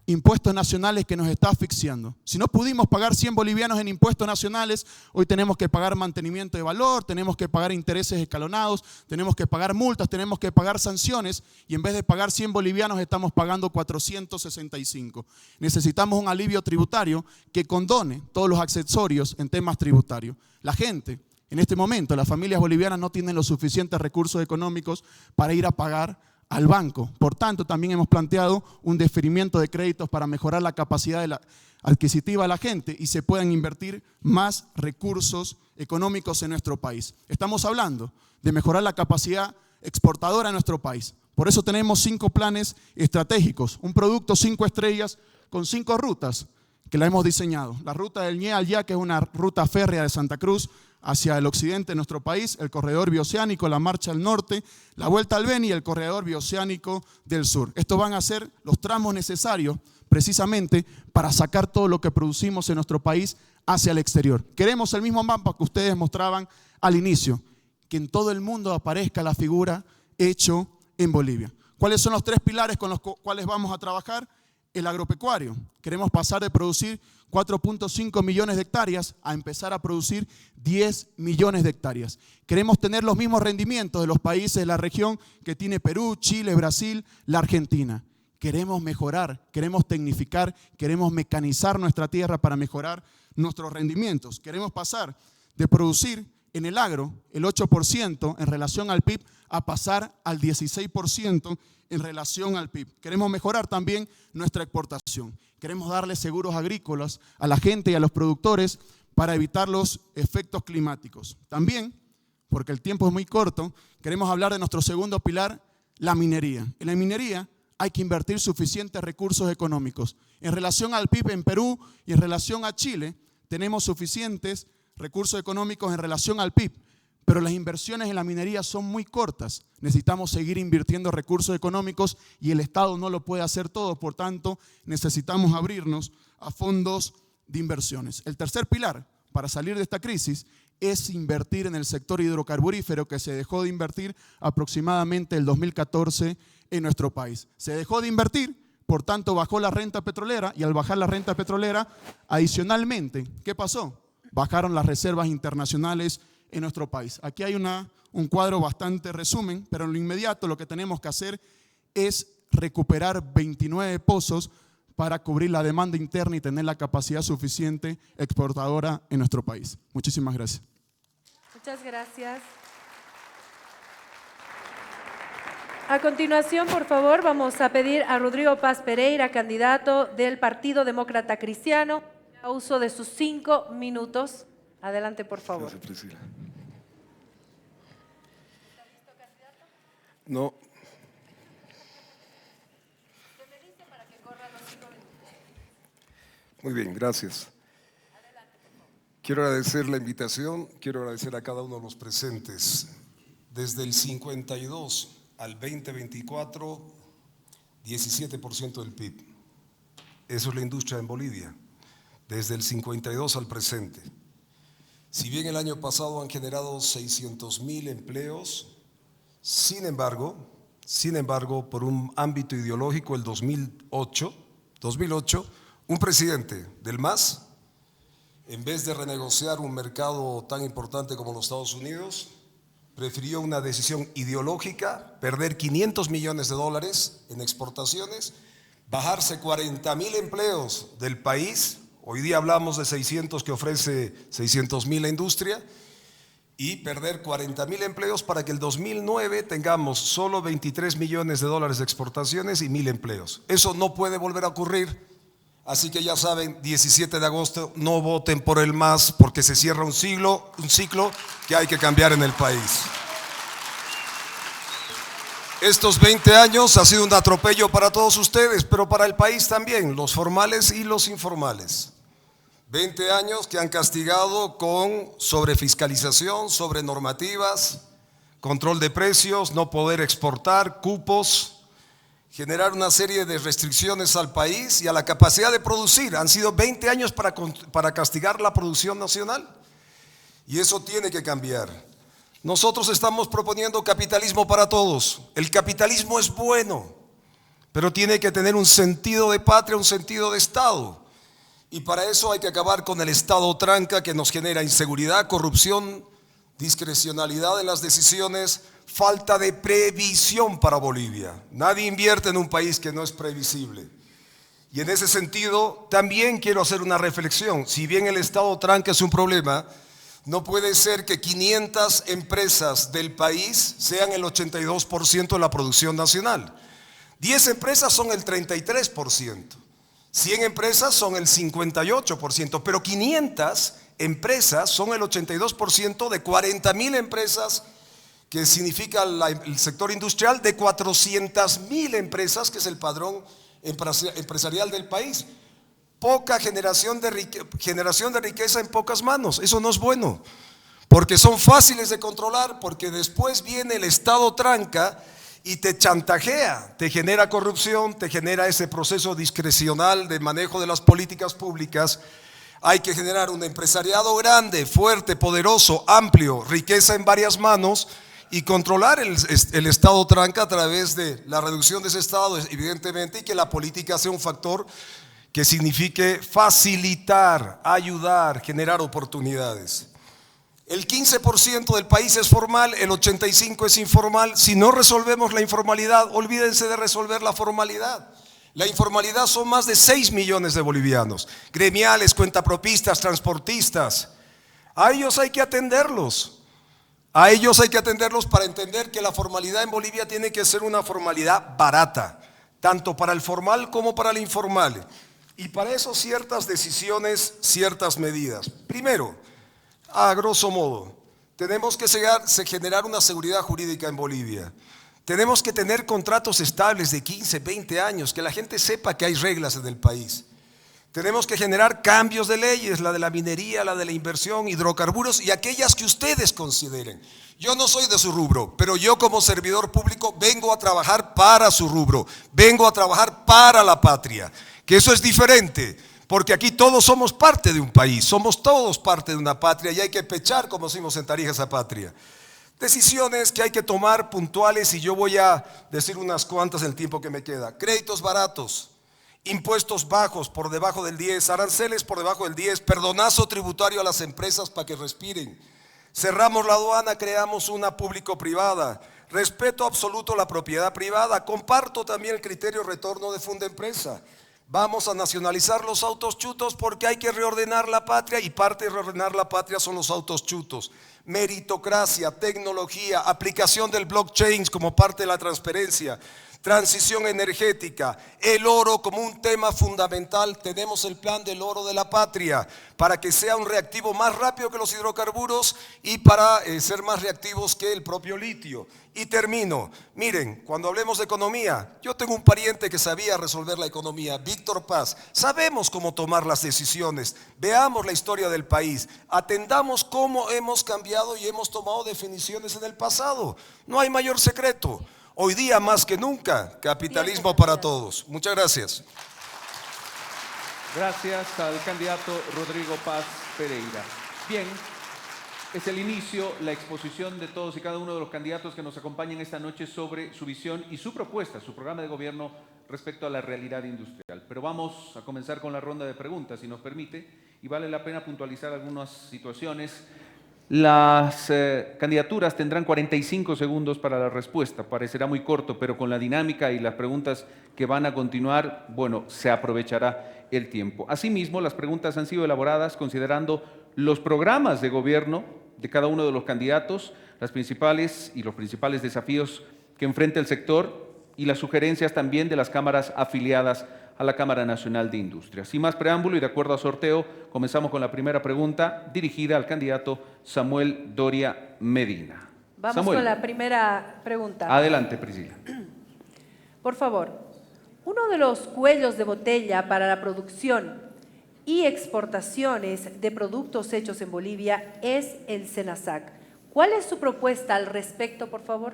impuestos nacionales que nos está asfixiando. Si no pudimos pagar 100 bolivianos en impuestos nacionales, hoy tenemos que pagar mantenimiento de valor, tenemos que pagar intereses escalonados, tenemos que pagar multas, tenemos que pagar sanciones, y en vez de pagar 100 bolivianos estamos pagando 465. Necesitamos un alivio tributario que condone todos los accesorios en temas tributarios. La gente, en este momento, las familias bolivianas no tienen los suficientes recursos económicos para ir a pagar al banco. Por tanto, también hemos planteado un deferimiento de créditos para mejorar la capacidad adquisitiva de la gente y se puedan invertir más recursos económicos en nuestro país. Estamos hablando de mejorar la capacidad exportadora de nuestro país. Por eso tenemos 5 planes estratégicos, un producto 5 estrellas con 5 rutas que la hemos diseñado. La ruta del Ñe al Ya, que es una ruta férrea de Santa Cruz hacia el occidente de nuestro país, el corredor bioceánico, la marcha al norte, la vuelta al Beni y el corredor bioceánico del sur. Estos van a ser los tramos necesarios precisamente para sacar todo lo que producimos en nuestro país hacia el exterior. Queremos el mismo mapa que ustedes mostraban al inicio, que en todo el mundo aparezca la figura hecho en Bolivia. ¿Cuáles son los 3 pilares con los cuales vamos a trabajar? El agropecuario. Queremos pasar de producir 4.5 millones de hectáreas a empezar a producir 10 millones de hectáreas. Queremos tener los mismos rendimientos de los países de la región que tiene Perú, Chile, Brasil, la Argentina. Queremos mejorar, queremos tecnificar, queremos mecanizar nuestra tierra para mejorar nuestros rendimientos. Queremos pasar de producir en el agro el 8% en relación al PIB a pasar al 16% en relación al PIB. Queremos mejorar también nuestra exportación. Queremos darle seguros agrícolas a la gente y a los productores para evitar los efectos climáticos. También, porque el tiempo es muy corto, queremos hablar de nuestro segundo pilar, la minería. En la minería hay que invertir suficientes recursos económicos. En relación al PIB en Perú y en relación a Chile, tenemos suficientes recursos económicos en relación al PIB, pero las inversiones en la minería son muy cortas. Necesitamos seguir invirtiendo recursos económicos y el Estado no lo puede hacer todo, por tanto, necesitamos abrirnos a fondos de inversiones. El tercer pilar para salir de esta crisis es invertir en el sector hidrocarburífero, que se dejó de invertir aproximadamente el 2014 en nuestro país. Se dejó de invertir, por tanto bajó la renta petrolera y al bajar la renta petrolera, adicionalmente, ¿qué pasó? Bajaron las reservas internacionales en nuestro país. Aquí hay un cuadro bastante resumen, pero en lo inmediato lo que tenemos que hacer es recuperar 29 pozos para cubrir la demanda interna y tener la capacidad suficiente exportadora en nuestro país. Muchísimas gracias. Muchas gracias. A continuación, por favor, vamos a pedir a Rodrigo Paz Pereira, candidato del Partido Demócrata Cristiano, a uso de sus 5 minutos. Adelante, por favor. Gracias, Priscila. ¿Está listo, candidato? No. ¿Qué me dice para que corra los 5 minutos? Muy bien, gracias. Adelante, por favor. Quiero agradecer la invitación, quiero agradecer a cada uno de los presentes. Desde el 52 al 2024, 17% del PIB. Eso es la industria en Bolivia, desde el 52 al presente. Si bien el año pasado han generado 600.000 empleos, sin embargo, por un ámbito ideológico, el 2008, un presidente del MAS, en vez de renegociar un mercado tan importante como los Estados Unidos, prefirió una decisión ideológica, perder $500 millones en exportaciones, bajarse 40.000 empleos del país. Hoy día hablamos de 600 que ofrece 600.000 la industria, y perder 40.000 empleos para que el 2009 tengamos solo $23 millones de exportaciones y 1.000 empleos. Eso no puede volver a ocurrir. Así que ya saben, 17 de agosto, no voten por el MAS porque se cierra un ciclo que hay que cambiar en el país. Estos 20 años ha sido un atropello para todos ustedes, pero para el país también, los formales y los informales. 20 años que han castigado con sobrefiscalización, sobrenormativas, control de precios, no poder exportar, cupos, generar una serie de restricciones al país y a la capacidad de producir. Han sido 20 años para castigar la producción nacional y eso tiene que cambiar. Nosotros estamos proponiendo capitalismo para todos. El capitalismo es bueno, pero tiene que tener un sentido de patria, un sentido de Estado. Y para eso hay que acabar con el Estado tranca que nos genera inseguridad, corrupción, discrecionalidad en las decisiones, falta de previsión para Bolivia. Nadie invierte en un país que no es previsible. Y en ese sentido también quiero hacer una reflexión. Si bien el Estado tranca es un problema, No puede ser que 500 empresas del país sean el 82% de la producción nacional. 10 empresas son el 33%. 100 empresas son el 58%, pero 500 empresas son el 82% de 40.000 empresas, que significa el sector industrial, de 400.000 empresas, que es el padrón empresarial del país. Poca generación de riqueza en pocas manos. Eso no es bueno, porque son fáciles de controlar, porque después viene el Estado tranca y te chantajea, te genera corrupción, te genera ese proceso discrecional de manejo de las políticas públicas. Hay que generar un empresariado grande, fuerte, poderoso, amplio, riqueza en varias manos, y controlar el Estado tranca a través de la reducción de ese Estado, evidentemente, y que la política sea un factor que signifique facilitar, ayudar, generar oportunidades. El 15% del país es formal, el 85% es informal. Si no resolvemos la informalidad, olvídense de resolver la formalidad. La informalidad son más de 6 millones de bolivianos, gremiales, cuentapropistas, transportistas. A ellos hay que atenderlos. A ellos hay que atenderlos para entender que la formalidad en Bolivia tiene que ser una formalidad barata, tanto para el formal como para el informal. Y para eso ciertas decisiones, ciertas medidas. Primero, a grosso modo, tenemos que generar una seguridad jurídica en Bolivia. Tenemos que tener contratos estables de 15, 20 años, que la gente sepa que hay reglas en el país. Tenemos que generar cambios de leyes, la de la minería, la de la inversión, hidrocarburos y aquellas que ustedes consideren. Yo no soy de su rubro, pero yo como servidor público vengo a trabajar para su rubro, vengo a trabajar para la patria, que eso es diferente, porque aquí todos somos parte de un país, somos todos parte de una patria y hay que pechar, como decimos en Tarija, esa patria. Decisiones que hay que tomar puntuales, y yo voy a decir unas cuantas en el tiempo que me queda. Créditos baratos, impuestos bajos por debajo del 10, aranceles por debajo del 10, perdonazo tributario a las empresas para que respiren. Cerramos la aduana, creamos una público-privada. Respeto absoluto a la propiedad privada. Comparto también el criterio retorno de Fundempresa. Vamos a nacionalizar los autos chutos porque hay que reordenar la patria, y parte de reordenar la patria son los autos chutos. Meritocracia, tecnología, aplicación del blockchain como parte de la transparencia, transición energética, el oro como un tema fundamental. Tenemos el plan del oro de la patria para que sea un reactivo más rápido que los hidrocarburos y para ser más reactivos que el propio litio. Y termino. Miren, cuando hablemos de economía, yo tengo un pariente que sabía resolver la economía, Víctor Paz. Sabemos cómo tomar las decisiones. Veamos la historia del país. Atendamos cómo hemos cambiado y hemos tomado definiciones en el pasado. No hay mayor secreto. Hoy día más que nunca, capitalismo para todos. Muchas gracias. Gracias al candidato Rodrigo Paz Pereira. Bien, es el inicio, la exposición de todos y cada uno de los candidatos que nos acompañan esta noche sobre su visión y su propuesta, su programa de gobierno respecto a la realidad industrial. Pero vamos a comenzar con la ronda de preguntas, si nos permite, y vale la pena puntualizar algunas situaciones. Las candidaturas tendrán 45 segundos para la respuesta. Parecerá muy corto, pero con la dinámica y las preguntas que van a continuar, bueno, se aprovechará el tiempo. Asimismo, las preguntas han sido elaboradas considerando los programas de gobierno de cada uno de los candidatos, los principales desafíos que enfrenta el sector y las sugerencias también de las cámaras afiliadas a la Cámara Nacional de Industria. Sin más preámbulo y de acuerdo a sorteo, comenzamos con la primera pregunta dirigida al candidato Samuel Doria Medina. Vamos Samuel, con la primera pregunta. Adelante, Priscila. Por favor, uno de los cuellos de botella para la producción y exportaciones de productos hechos en Bolivia es el SENASAC. ¿Cuál es su propuesta al respecto, por favor?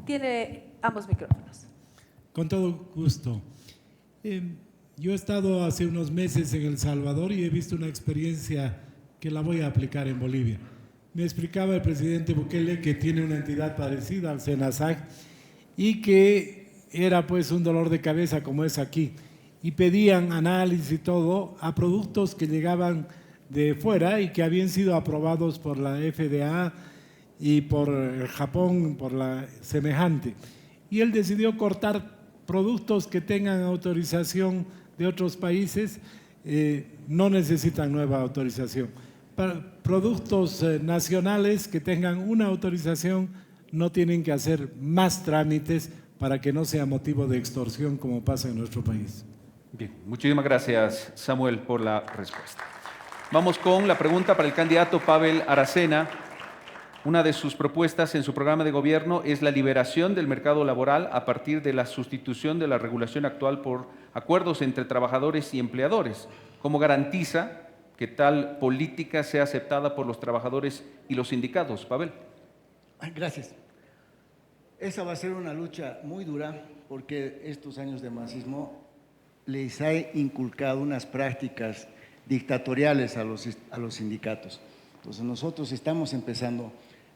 Tiene ambos micrófonos. Con todo gusto. Yo he estado hace unos meses en El Salvador y he visto una experiencia que la voy a aplicar en Bolivia. Me explicaba el presidente Bukele que tiene una entidad parecida al SENASAC y que era pues un dolor de cabeza como es aquí. Y pedían análisis y todo a productos que llegaban de fuera y que habían sido aprobados por la FDA y por Japón, por la semejante. Y él decidió cortar productos que tengan autorización de otros países no necesitan nueva autorización. Para productos nacionales que tengan una autorización no tienen que hacer más trámites para que no sea motivo de extorsión como pasa en nuestro país. Bien, muchísimas gracias, Samuel, por la respuesta. Vamos con la pregunta para el candidato Pavel Aracena. Una de sus propuestas en su programa de gobierno es la liberación del mercado laboral a partir de la sustitución de la regulación actual por acuerdos entre trabajadores y empleadores. ¿Cómo garantiza que tal política sea aceptada por los trabajadores y los sindicatos? Pavel. Gracias. Esa va a ser una lucha muy dura porque estos años de masismo les ha inculcado unas prácticas dictatoriales a los sindicatos. Entonces nosotros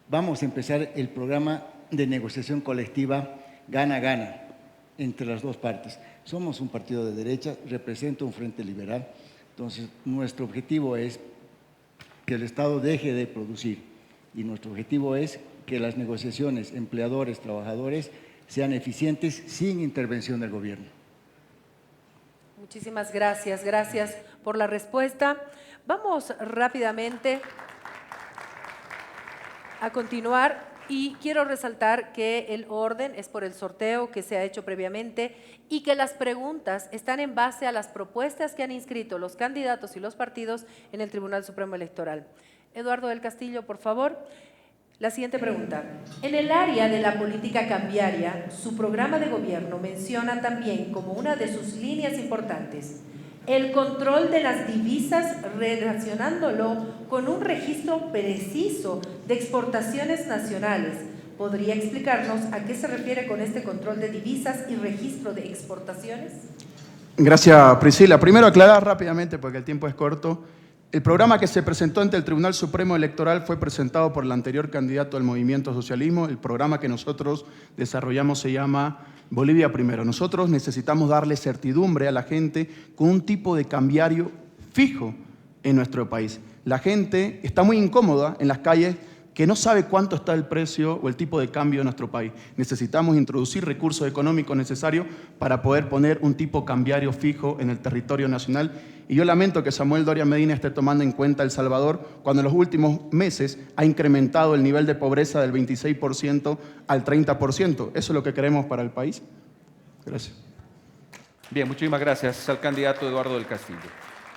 vamos a empezar el programa de negociación colectiva gana-gana entre las dos partes. Somos un partido de derecha, represento un frente liberal, entonces nuestro objetivo es que el Estado deje de producir y nuestro objetivo es que las negociaciones empleadores-trabajadores sean eficientes sin intervención del gobierno. Muchísimas gracias, gracias por la respuesta. Vamos rápidamente a continuar y quiero resaltar que el orden es por el sorteo que se ha hecho previamente y que las preguntas están en base a las propuestas que han inscrito los candidatos y los partidos en el Tribunal Supremo Electoral. Eduardo del Castillo, por favor. La siguiente pregunta. En el área de la política cambiaria, su programa de gobierno menciona también como una de sus líneas importantes el control de las divisas relacionándolo con un registro preciso de exportaciones nacionales. ¿Podría explicarnos a qué se refiere con este control de divisas y registro de exportaciones? Gracias, Priscila. Primero aclarar rápidamente, porque el tiempo es corto. El programa que se presentó ante el Tribunal Supremo Electoral fue presentado por el anterior candidato del Movimiento Socialismo. El programa que nosotros desarrollamos se llama Bolivia Primero. Nosotros necesitamos darle certidumbre a la gente con un tipo de cambiario fijo en nuestro país. La gente está muy incómoda en las calles que no sabe cuánto está el precio o el tipo de cambio en nuestro país. Necesitamos introducir recursos económicos necesarios para poder poner un tipo cambiario fijo en el territorio nacional. Y yo lamento que Samuel Doria Medina esté tomando en cuenta El Salvador cuando en los últimos meses ha incrementado el nivel de pobreza del 26% al 30%. ¿Eso es lo que queremos para el país? Gracias. Bien, muchísimas gracias al candidato Eduardo del Castillo.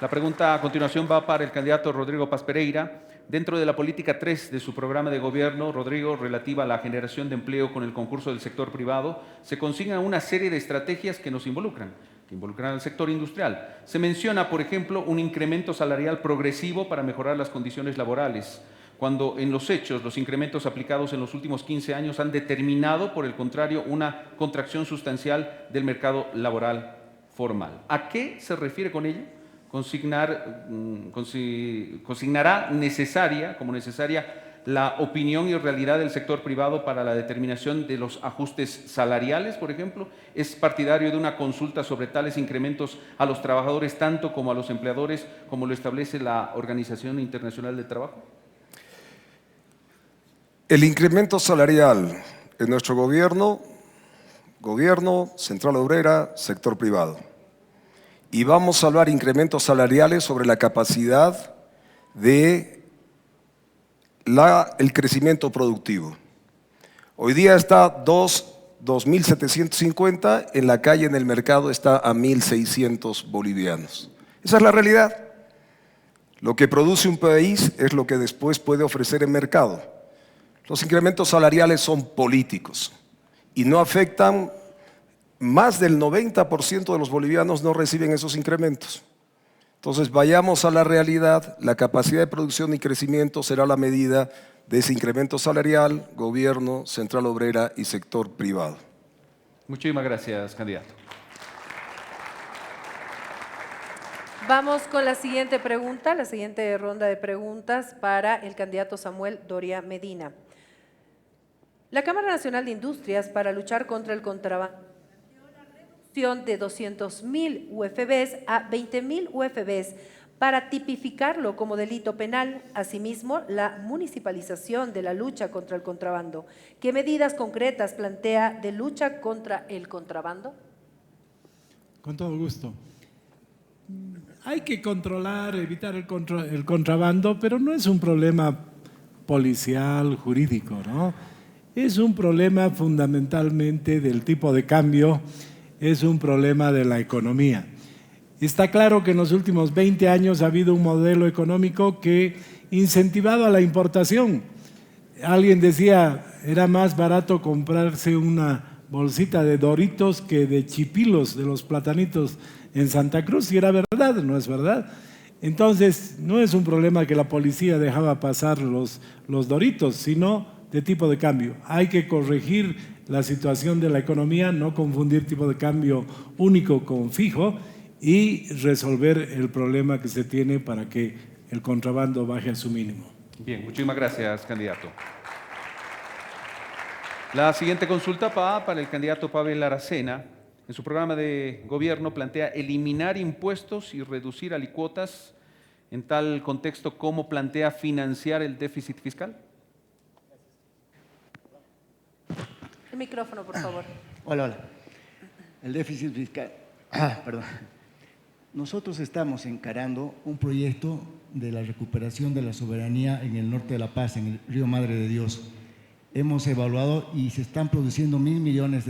La pregunta a continuación va para el candidato Rodrigo Paz Pereira. Dentro de la política 3 de su programa de gobierno, Rodrigo, relativa a la generación de empleo con el concurso del sector privado, se consigna una serie de estrategias que involucran al sector industrial. Se menciona, por ejemplo, un incremento salarial progresivo para mejorar las condiciones laborales, cuando en los hechos los incrementos aplicados en los últimos 15 años han determinado, por el contrario, una contracción sustancial del mercado laboral formal. ¿A qué se refiere con ello? Consignará como necesaria la opinión y realidad del sector privado para la determinación de los ajustes salariales, por ejemplo. ¿Es partidario de una consulta sobre tales incrementos a los trabajadores tanto como a los empleadores, como lo establece la Organización Internacional del Trabajo? El incremento salarial en nuestro gobierno, central obrera, sector privado. Y vamos a hablar incrementos salariales sobre la capacidad de el crecimiento productivo. Hoy día está 2.750, en la calle, en el mercado, está a 1.600 bolivianos. Esa es la realidad. Lo que produce un país es lo que después puede ofrecer en mercado. Los incrementos salariales son políticos y no afectan. Más del 90% de los bolivianos no reciben esos incrementos. Entonces, vayamos a la realidad. La capacidad de producción y crecimiento será la medida de ese incremento salarial, gobierno, central obrera y sector privado. Muchísimas gracias, candidato. Vamos con la siguiente pregunta, la siguiente ronda de preguntas para el candidato Samuel Doria Medina. La Cámara Nacional de Industrias, para luchar contra el contrabando, de 200.000 UFBs a 20.000 UFBs para tipificarlo como delito penal. Asimismo, la municipalización de la lucha contra el contrabando. ¿Qué medidas concretas plantea de lucha contra el contrabando? Con todo gusto. hay que controlar, evitar el contrabando, pero no es un problema policial, jurídico, ¿no? Es un problema fundamentalmente del tipo de cambio, es un problema de la economía. Está claro que en los últimos 20 años ha habido un modelo económico que incentivado a la importación. Alguien decía, era más barato comprarse una bolsita de Doritos que de chipilos, de los platanitos en Santa Cruz, y era verdad, ¿no es verdad? Entonces, no es un problema que la policía dejaba pasar los Doritos, sino de tipo de cambio. Hay que corregir la situación de la economía, no confundir tipo de cambio único con fijo y resolver el problema que se tiene para que el contrabando baje a su mínimo. Bien, muchísimas gracias, candidato. La siguiente consulta va para el candidato Pavel Aracena. En su programa de gobierno plantea eliminar impuestos y reducir alicuotas. En tal contexto, ¿cómo plantea financiar el déficit fiscal? El micrófono, por favor. Hola. El déficit fiscal. Perdón. Nosotros estamos encarando un proyecto de la recuperación de la soberanía en el norte de La Paz, en el río Madre de Dios. Hemos evaluado y se están produciendo $1.000 millones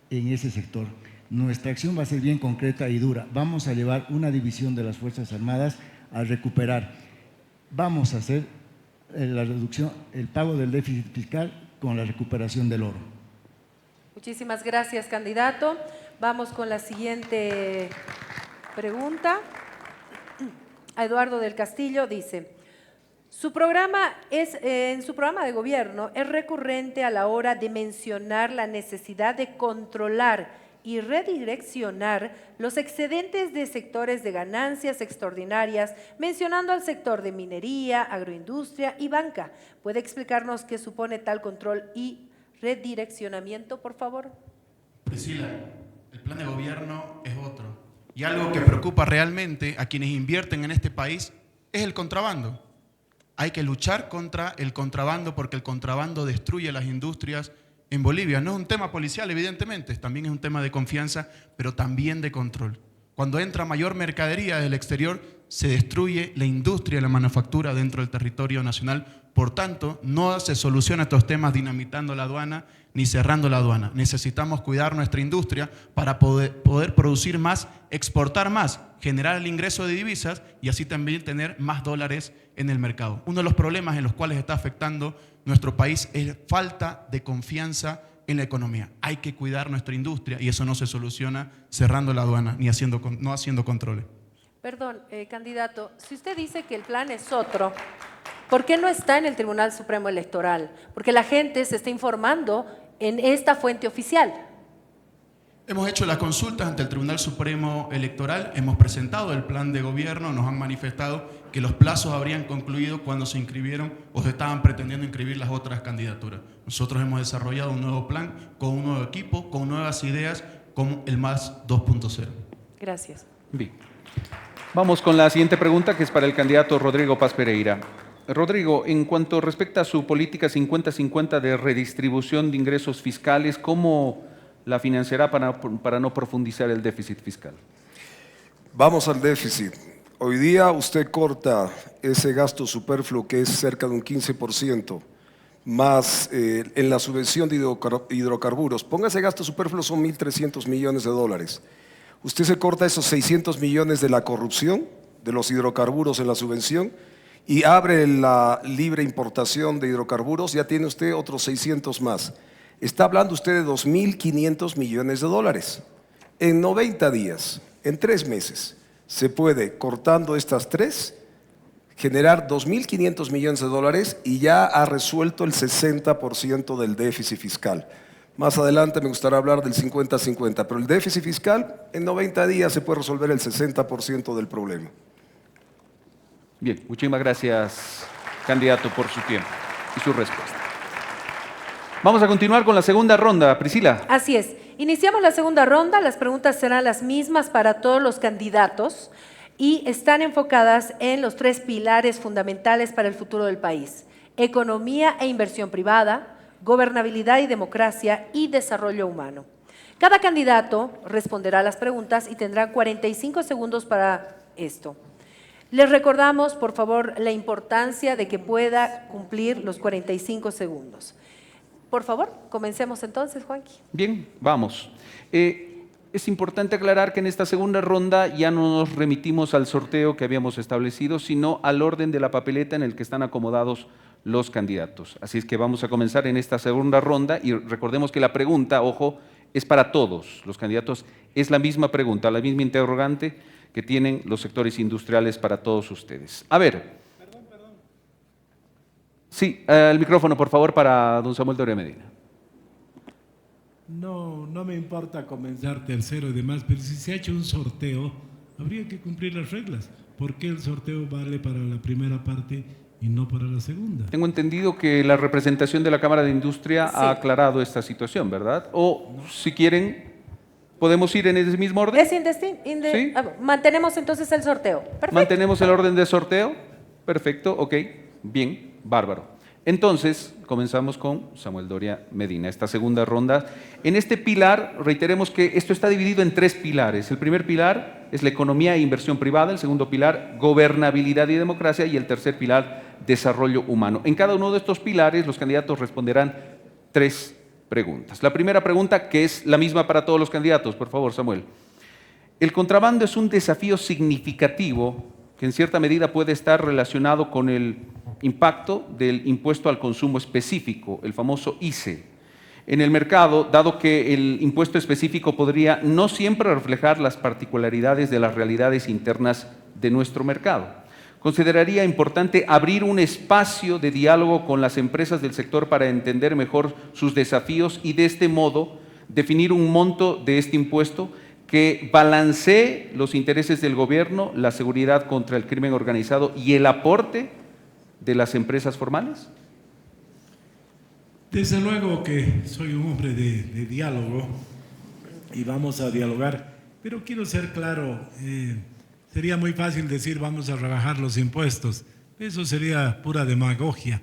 en ese sector. Nuestra acción va a ser bien concreta y dura. Vamos a llevar una división de las Fuerzas Armadas a recuperar. Vamos a hacer la reducción, el pago del déficit fiscal con la recuperación del oro. Muchísimas gracias, candidato. Vamos con la siguiente pregunta. A Eduardo del Castillo dice, en su programa de gobierno es recurrente a la hora de mencionar la necesidad de controlar y redireccionar los excedentes de sectores de ganancias extraordinarias, mencionando al sector de minería, agroindustria y banca. ¿Puede explicarnos qué supone tal control y redireccionamiento, por favor? Priscila, el plan de gobierno es otro. Y algo que preocupa realmente a quienes invierten en este país es el contrabando. Hay que luchar contra el contrabando porque el contrabando destruye las industrias en Bolivia. No es un tema policial, evidentemente, también es un tema de confianza, pero también de control. Cuando entra mayor mercadería del exterior, se destruye la industria y la manufactura dentro del territorio nacional. Por tanto, no se solucionan estos temas dinamitando la aduana ni cerrando la aduana. Necesitamos cuidar nuestra industria para poder producir más, exportar más, generar el ingreso de divisas y así también tener más dólares en el mercado. Uno de los problemas en los cuales está afectando nuestro país es falta de confianza en la economía. Hay que cuidar nuestra industria y eso no se soluciona cerrando la aduana ni no haciendo controles. Perdón, candidato, si usted dice que el plan es otro, ¿por qué no está en el Tribunal Supremo Electoral? Porque la gente se está informando en esta fuente oficial. Hemos hecho las consultas ante el Tribunal Supremo Electoral, hemos presentado el plan de gobierno, nos han manifestado que los plazos habrían concluido cuando se inscribieron o se estaban pretendiendo inscribir las otras candidaturas. Nosotros hemos desarrollado un nuevo plan con un nuevo equipo, con nuevas ideas, con el MAS 2.0. Gracias. Bien. Vamos con la siguiente pregunta, que es para el candidato Rodrigo Paz Pereira. Rodrigo, en cuanto respecta a su política 50-50 de redistribución de ingresos fiscales, ¿cómo la financiará para no profundizar el déficit fiscal? Vamos al déficit. Hoy día usted corta ese gasto superfluo que es cerca de un 15%, más en la subvención de hidrocarburos. Ponga ese gasto superfluo, son 1.300 millones de dólares. Usted se corta esos 600 millones de la corrupción, de los hidrocarburos en la subvención, y abre la libre importación de hidrocarburos, ya tiene usted otros 600 más. Está hablando usted de 2.500 millones de dólares. En 90 días, en 3 meses, se puede, cortando estas 3, generar 2.500 millones de dólares y ya ha resuelto el 60% del déficit fiscal. Más adelante me gustaría hablar del 50-50, pero el déficit fiscal en 90 días se puede resolver el 60% del problema. Bien, muchísimas gracias, candidato, por su tiempo y su respuesta. Vamos a continuar con la segunda ronda. Priscila. Así es. Iniciamos la segunda ronda. Las preguntas serán las mismas para todos los candidatos y están enfocadas en los 3 pilares fundamentales para el futuro del país: economía e inversión privada, gobernabilidad y democracia y desarrollo humano. Cada candidato responderá a las preguntas y tendrá 45 segundos para esto. Les recordamos, por favor, la importancia de que pueda cumplir los 45 segundos. Por favor, comencemos entonces, Juanqui. Bien, vamos. Es importante aclarar que en esta segunda ronda ya no nos remitimos al sorteo que habíamos establecido, sino al orden de la papeleta en el que están acomodados los candidatos. Así es que vamos a comenzar en esta segunda ronda y recordemos que la pregunta, ojo, es para todos los candidatos. Es la misma pregunta, la misma interrogante que tienen los sectores industriales para todos ustedes. A ver. Perdón. Sí, el micrófono, por favor, para don Samuel Doria Medina. No me importa comenzar tercero y demás, pero si se ha hecho un sorteo, habría que cumplir las reglas. ¿Por qué el sorteo vale para la primera parte y no para la segunda? Tengo entendido que la representación de la Cámara de Industria ha aclarado esta situación, ¿verdad? O si quieren, ¿podemos ir en ese mismo orden? ¿Sí? Mantenemos entonces el sorteo. Perfecto. ¿Mantenemos el orden de sorteo? Perfecto, ok. Bien, bárbaro. Entonces, comenzamos con Samuel Doria Medina, esta segunda ronda. En este pilar, reiteremos que esto está dividido en 3 pilares. El primer pilar es la economía e inversión privada, el segundo pilar, gobernabilidad y democracia, y el tercer pilar, desarrollo humano. En cada uno de estos pilares, los candidatos responderán 3 preguntas. La primera pregunta, que es la misma para todos los candidatos, por favor, Samuel. El contrabando es un desafío significativo que en cierta medida puede estar relacionado con el impacto del impuesto al consumo específico, el famoso ICE, en el mercado, dado que el impuesto específico podría no siempre reflejar las particularidades de las realidades internas de nuestro mercado. Consideraría importante abrir un espacio de diálogo con las empresas del sector para entender mejor sus desafíos y de este modo definir un monto de este impuesto que balancee los intereses del gobierno, la seguridad contra el crimen organizado y el aporte de las empresas formales? Desde luego que soy un hombre de diálogo y vamos a dialogar, pero quiero ser claro, sería muy fácil decir vamos a rebajar los impuestos, eso sería pura demagogia.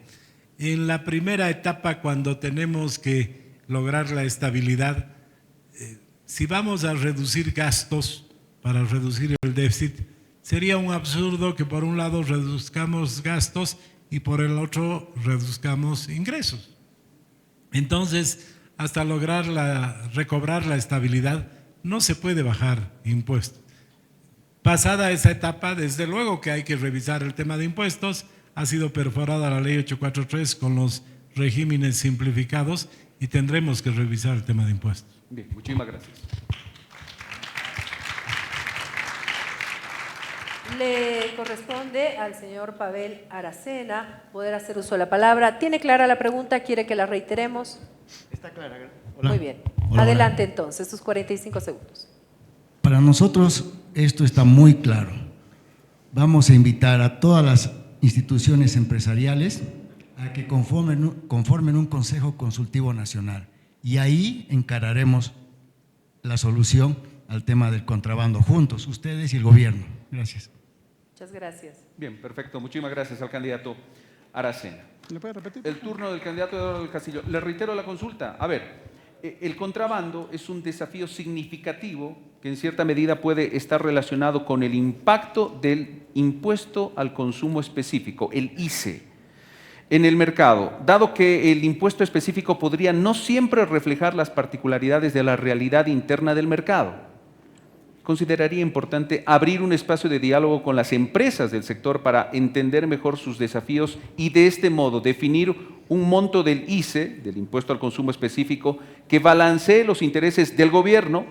En la primera etapa, cuando tenemos que lograr la estabilidad, si vamos a reducir gastos para reducir el déficit, sería un absurdo que por un lado reduzcamos gastos y por el otro reduzcamos ingresos. Entonces, hasta lograr recobrar la estabilidad, no se puede bajar impuestos. Pasada esa etapa, desde luego que hay que revisar el tema de impuestos. Ha sido perforada la ley 843 con los regímenes simplificados y tendremos que revisar el tema de impuestos. Bien, muchísimas gracias. Le corresponde al señor Pavel Aracena poder hacer uso de la palabra. ¿Tiene clara la pregunta? ¿Quiere que la reiteremos? Está clara. Muy bien. Hola, Adelante entonces, sus 45 segundos. Para nosotros esto está muy claro. Vamos a invitar a todas las instituciones empresariales a que conformen un Consejo Consultivo Nacional y ahí encararemos la solución al tema del contrabando juntos, ustedes y el gobierno. Gracias. Muchas gracias. Bien, perfecto. Muchísimas gracias al candidato Aracena. ¿Le puede repetir? El turno del candidato Eduardo del Castillo. Le reitero la consulta. A ver, el contrabando es un desafío significativo que en cierta medida puede estar relacionado con el impacto del impuesto al consumo específico, el ICE, en el mercado, dado que el impuesto específico podría no siempre reflejar las particularidades de la realidad interna del mercado. Consideraría importante abrir un espacio de diálogo con las empresas del sector para entender mejor sus desafíos y de este modo definir un monto del ICE, del impuesto al consumo específico, que balancee los intereses del gobierno,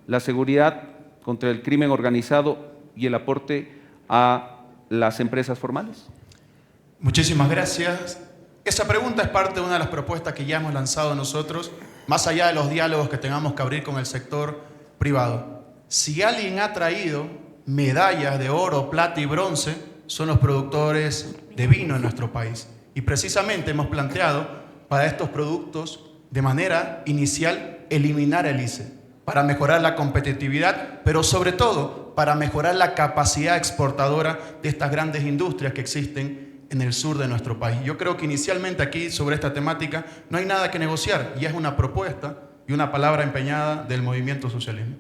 la seguridad contra el crimen organizado y el aporte a las empresas formales. Muchísimas gracias. Esa pregunta es parte de una de las propuestas que ya hemos lanzado nosotros, más allá de los diálogos que tengamos que abrir con el sector privado. Si alguien ha traído medallas de oro, plata y bronce, son los productores de vino en nuestro país. Y precisamente hemos planteado para estos productos, de manera inicial, eliminar el ICE, para mejorar la competitividad, pero sobre todo para mejorar la capacidad exportadora de estas grandes industrias que existen en el sur de nuestro país. Yo creo que inicialmente aquí, sobre esta temática, no hay nada que negociar, y es una propuesta y una palabra empeñada del movimiento socialismo.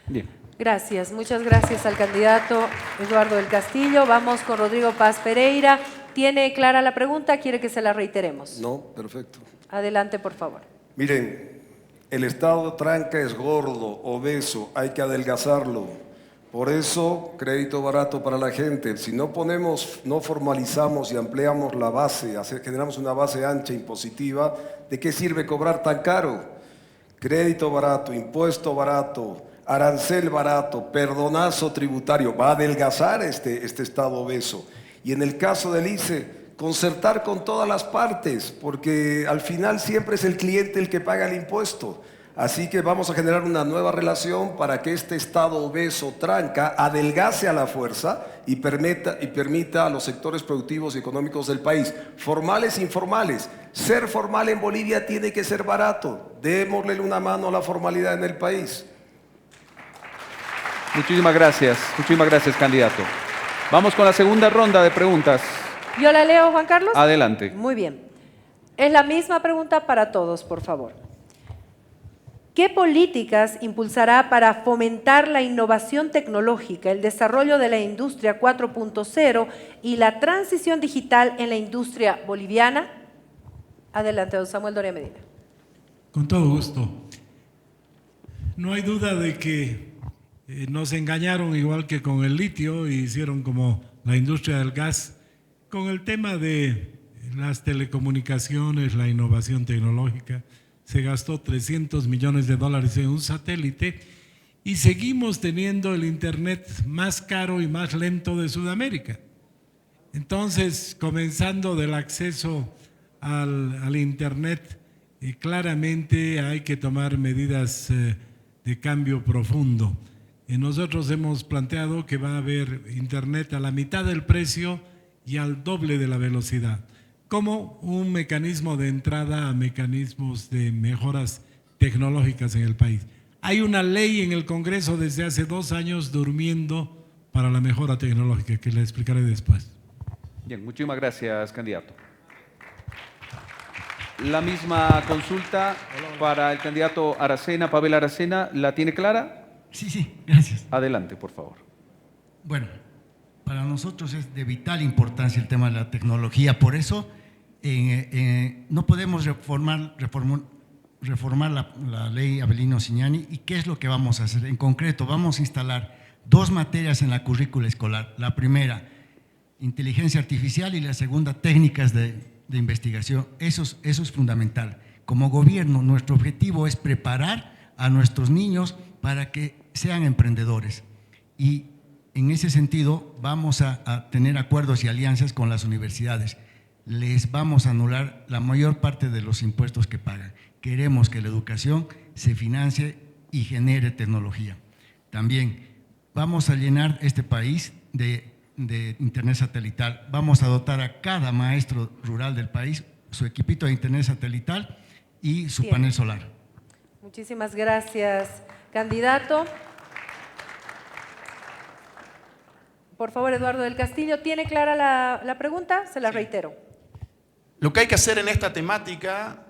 Bien. Gracias, muchas gracias al candidato Eduardo del Castillo. Vamos con Rodrigo Paz Pereira. ¿Tiene clara la pregunta? ¿Quiere que se la reiteremos? No, perfecto. Adelante, por favor. Miren, el Estado tranca es gordo, obeso, hay que adelgazarlo. Por eso, crédito barato para la gente. Si no formalizamos y ampliamos la base, generamos una base ancha impositiva, ¿de qué sirve cobrar tan caro? Crédito barato, impuesto barato, arancel barato, perdonazo tributario, va a adelgazar este Estado obeso. Y en el caso del ICE, concertar con todas las partes, porque al final siempre es el cliente el que paga el impuesto. Así que vamos a generar una nueva relación para que este Estado obeso tranca adelgace a la fuerza y permita a los sectores productivos y económicos del país, formales e informales. Ser formal en Bolivia tiene que ser barato. Démosle una mano a la formalidad en el país. Muchísimas gracias, candidato. Vamos con la segunda ronda de preguntas. ¿Yo la leo, Juan Carlos? Adelante. Muy bien. Es la misma pregunta para todos, por favor. ¿Qué políticas impulsará para fomentar la innovación tecnológica, el desarrollo de la industria 4.0 y la transición digital en la industria boliviana? Adelante, don Samuel Doria Medina. Con todo gusto. No hay duda de que nos engañaron igual que con el litio y hicieron como la industria del gas con el tema de las telecomunicaciones, la innovación tecnológica. Se gastó $300 millones en un satélite y seguimos teniendo el internet más caro y más lento de Sudamérica. Entonces, comenzando del acceso al internet, claramente hay que tomar medidas de cambio profundo. Nosotros hemos planteado que va a haber internet a la mitad del precio y al doble de la velocidad, como un mecanismo de entrada a mecanismos de mejoras tecnológicas en el país. Hay una ley en el Congreso desde hace 2 años durmiendo para la mejora tecnológica, que le explicaré después. Bien, muchísimas gracias, candidato. La misma consulta para el candidato Aracena, Pavel Aracena. ¿La tiene clara? Sí, gracias. Adelante, por favor. Bueno, para nosotros es de vital importancia el tema de la tecnología. Por eso no podemos reformar la ley Avelino Cignani. ¿Y qué es lo que vamos a hacer? En concreto, vamos a instalar 2 materias en la currícula escolar. La primera, inteligencia artificial, y la segunda, técnicas de investigación. Eso es fundamental. Como gobierno, nuestro objetivo es preparar a nuestros niños para que sean emprendedores. Y en ese sentido vamos a tener acuerdos y alianzas con las universidades. Les vamos a anular la mayor parte de los impuestos que pagan. Queremos que la educación se financie y genere tecnología. También vamos a llenar este país de internet satelital. Vamos a dotar a cada maestro rural del país su equipito de internet satelital y su panel solar. Muchísimas gracias, candidato. Por favor, Eduardo del Castillo, ¿tiene clara la pregunta? Se la reitero. Lo que hay que hacer en esta temática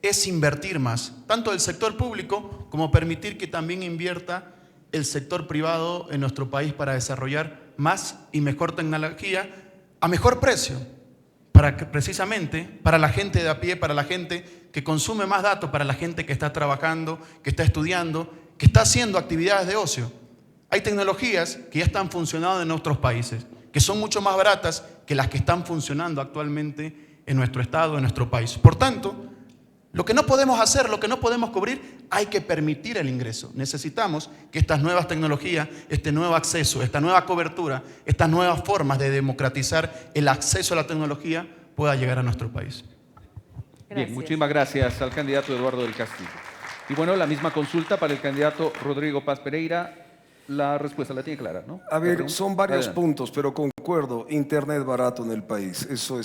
es invertir más, tanto del sector público como permitir que también invierta el sector privado en nuestro país para desarrollar más y mejor tecnología a mejor precio, precisamente para la gente de a pie, para la gente que consume más datos, para la gente que está trabajando, que está estudiando, que está haciendo actividades de ocio. Hay tecnologías que ya están funcionando en otros países, que son mucho más baratas que las que están funcionando actualmente en nuestro estado, en nuestro país. Por tanto, lo que no podemos hacer, lo que no podemos cubrir, hay que permitir el ingreso. Necesitamos que estas nuevas tecnologías, este nuevo acceso, esta nueva cobertura, estas nuevas formas de democratizar el acceso a la tecnología pueda llegar a nuestro país. Gracias. Bien, muchísimas gracias al candidato Eduardo del Castillo. Y bueno, la misma consulta para el candidato Rodrigo Paz Pereira. La respuesta la tiene clara, ¿no? A ver, son varios Adelante. puntos, pero concuerdo, internet barato en el país, eso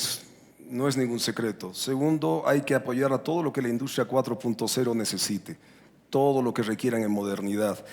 no es ningún secreto. Segundo, hay que apoyar a todo lo que la industria 4.0 necesite, todo lo que requieran en modernidad.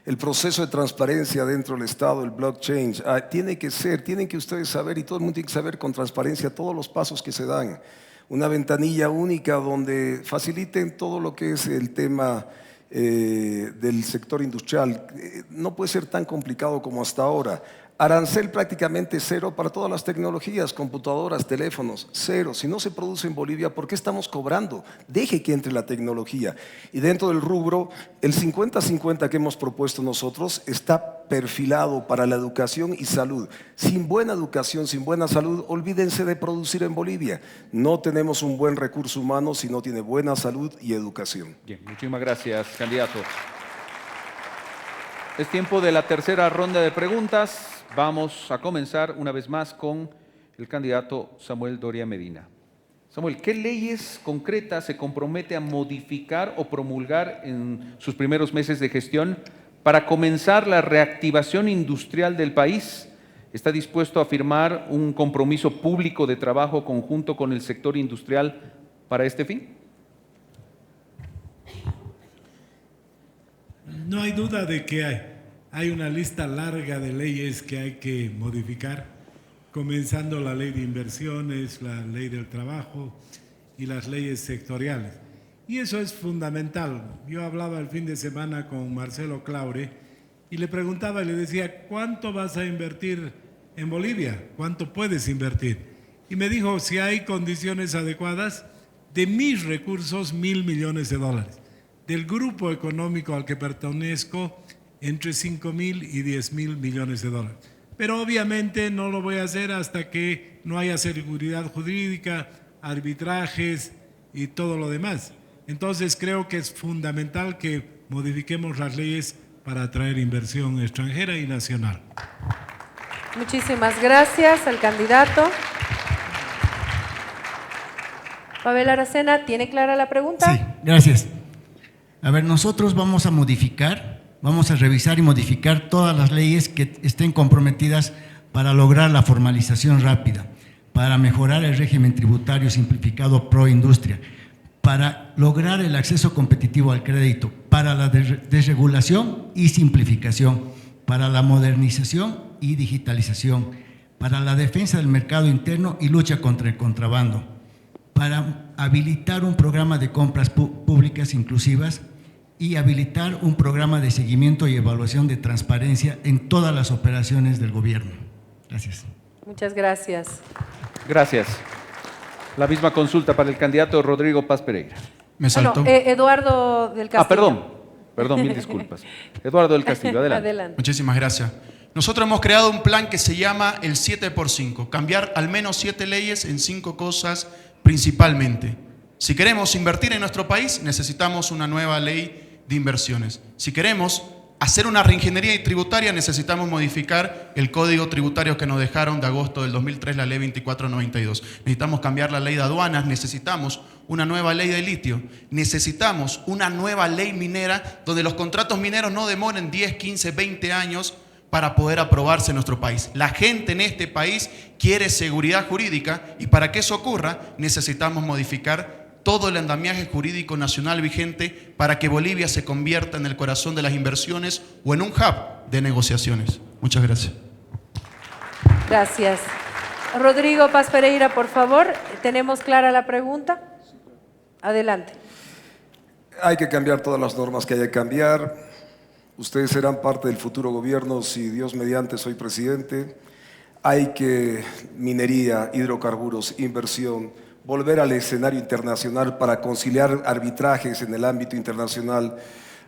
El proceso de transparencia dentro del Estado, el blockchain, tienen que ustedes saber, y todo el mundo tiene que saber con transparencia todos los pasos que se dan. Una ventanilla única donde faciliten todo lo que es el tema del sector industrial. No puede ser tan complicado como hasta ahora. Arancel prácticamente cero para todas las tecnologías, computadoras, teléfonos, cero. Si no se produce en Bolivia, ¿por qué estamos cobrando? Deje que entre la tecnología. Y dentro del rubro, el 50-50 que hemos propuesto nosotros está perfilado para la educación y salud. Sin buena educación, sin buena salud, olvídense de producir en Bolivia. No tenemos un buen recurso humano si no tiene buena salud y educación. Bien, muchísimas gracias, candidato. Es tiempo de la tercera ronda de preguntas. Vamos a comenzar una vez más con el candidato Samuel Doria Medina. Samuel, ¿qué leyes concretas se compromete a modificar o promulgar en sus primeros meses de gestión para comenzar la reactivación industrial del país? ¿Está dispuesto a firmar un compromiso público de trabajo conjunto con el sector industrial para este fin? No hay duda de que hay una lista larga de leyes que hay que modificar, comenzando la ley de inversiones, la ley del trabajo y las leyes sectoriales. Y eso es fundamental. Yo hablaba el fin de semana con Marcelo Claure y le preguntaba y le decía, ¿cuánto vas a invertir en Bolivia? ¿Cuánto puedes invertir? Y me dijo, si hay condiciones adecuadas, de mis recursos, $1.000 millones. Del grupo económico al que pertenezco, entre 5.000 y 10.000 millones de dólares. Pero obviamente no lo voy a hacer hasta que no haya seguridad jurídica, arbitrajes y todo lo demás. Entonces creo que es fundamental que modifiquemos las leyes para atraer inversión extranjera y nacional. Muchísimas gracias al candidato. Pavel Aracena, ¿tiene clara la pregunta? Sí, gracias. A ver, nosotros vamos a revisar y modificar todas las leyes que estén comprometidas para lograr la formalización rápida, para mejorar el régimen tributario simplificado pro industria, para lograr el acceso competitivo al crédito, para la desregulación y simplificación, para la modernización y digitalización, para la defensa del mercado interno y lucha contra el contrabando, para habilitar un programa de compras públicas inclusivas y habilitar un programa de seguimiento y evaluación de transparencia en todas las operaciones del gobierno. Gracias. Muchas gracias. Gracias. La misma consulta para el candidato Rodrigo Paz Pereira. Me saltó. Eduardo del Castillo. Perdón, mil disculpas. Eduardo del Castillo, adelante. Adelante. Muchísimas gracias. Nosotros hemos creado un plan que se llama el 7x5, cambiar al menos 7 leyes en 5 cosas principalmente. Si queremos invertir en nuestro país, necesitamos una nueva ley de inversiones. Si queremos hacer una reingeniería tributaria, necesitamos modificar el código tributario que nos dejaron de agosto del 2003, la ley 2492. Necesitamos cambiar la ley de aduanas, necesitamos una nueva ley de litio, necesitamos una nueva ley minera donde los contratos mineros no demoren 10, 15, 20 años para poder aprobarse en nuestro país. La gente en este país quiere seguridad jurídica y para que eso ocurra necesitamos modificar todo el andamiaje jurídico nacional vigente para que Bolivia se convierta en el corazón de las inversiones o en un hub de negociaciones. Muchas gracias. Gracias. Rodrigo Paz Pereira, por favor, ¿tenemos clara la pregunta? Adelante. Hay que cambiar todas las normas que haya que cambiar. Ustedes serán parte del futuro gobierno si Dios mediante soy presidente. Hay que minería, hidrocarburos, inversión, volver al escenario internacional para conciliar arbitrajes en el ámbito internacional.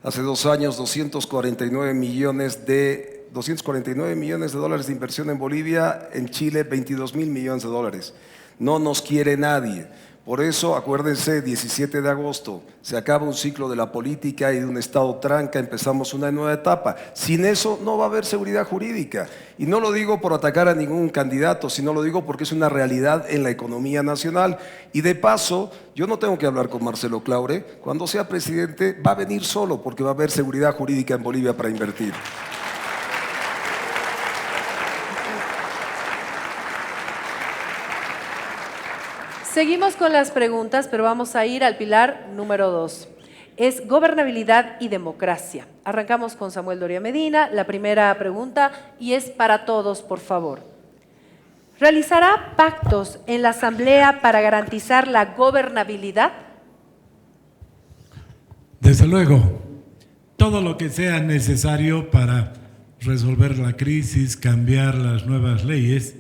Hace 2 años, 249 millones de dólares de inversión en Bolivia, en Chile 22.000 millones de dólares. No nos quiere nadie. Por eso, acuérdense, 17 de agosto, se acaba un ciclo de la política y de un Estado tranca, empezamos una nueva etapa. Sin eso no va a haber seguridad jurídica. Y no lo digo por atacar a ningún candidato, sino lo digo porque es una realidad en la economía nacional. Y de paso, yo no tengo que hablar con Marcelo Claure. Cuando sea presidente va a venir solo porque va a haber seguridad jurídica en Bolivia para invertir. Seguimos con las preguntas, pero vamos a ir al pilar número 2. Es gobernabilidad y democracia. Arrancamos con Samuel Doria Medina. La primera pregunta, y es para todos, por favor. ¿Realizará pactos en la Asamblea para garantizar la gobernabilidad? Desde luego. todo lo que sea necesario para resolver la crisis, cambiar las nuevas leyes.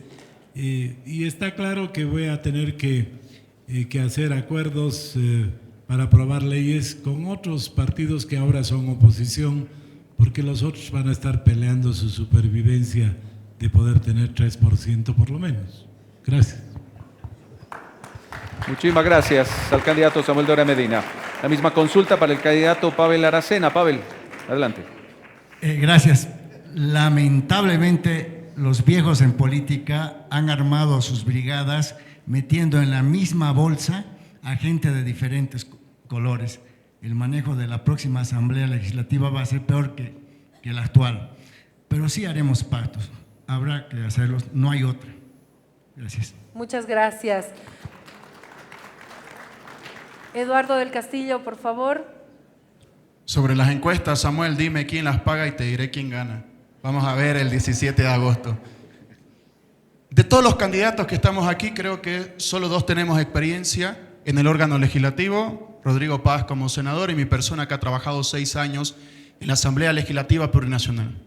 Y está claro que voy a tener que hacer acuerdos para aprobar leyes con otros partidos que ahora son oposición, porque los otros van a estar peleando su supervivencia de poder tener 3% por lo menos. Gracias. Muchísimas gracias al candidato Samuel Doria Medina. La misma consulta para el candidato Pavel Aracena. Pavel, adelante. Gracias. Lamentablemente, los viejos en política han armado sus brigadas metiendo en la misma bolsa a gente de diferentes colores. El manejo de la próxima Asamblea Legislativa va a ser peor que el actual. Pero sí haremos pactos. Habrá que hacerlos. No hay otra. Gracias. Muchas gracias. Eduardo del Castillo, por favor. Sobre las encuestas, Samuel, dime quién las paga y te diré quién gana. Vamos a ver el 17 de agosto. De todos los candidatos que estamos aquí, creo que solo 2 tenemos experiencia en el órgano legislativo. Rodrigo Paz como senador y mi persona que ha trabajado 6 años en la Asamblea Legislativa Plurinacional.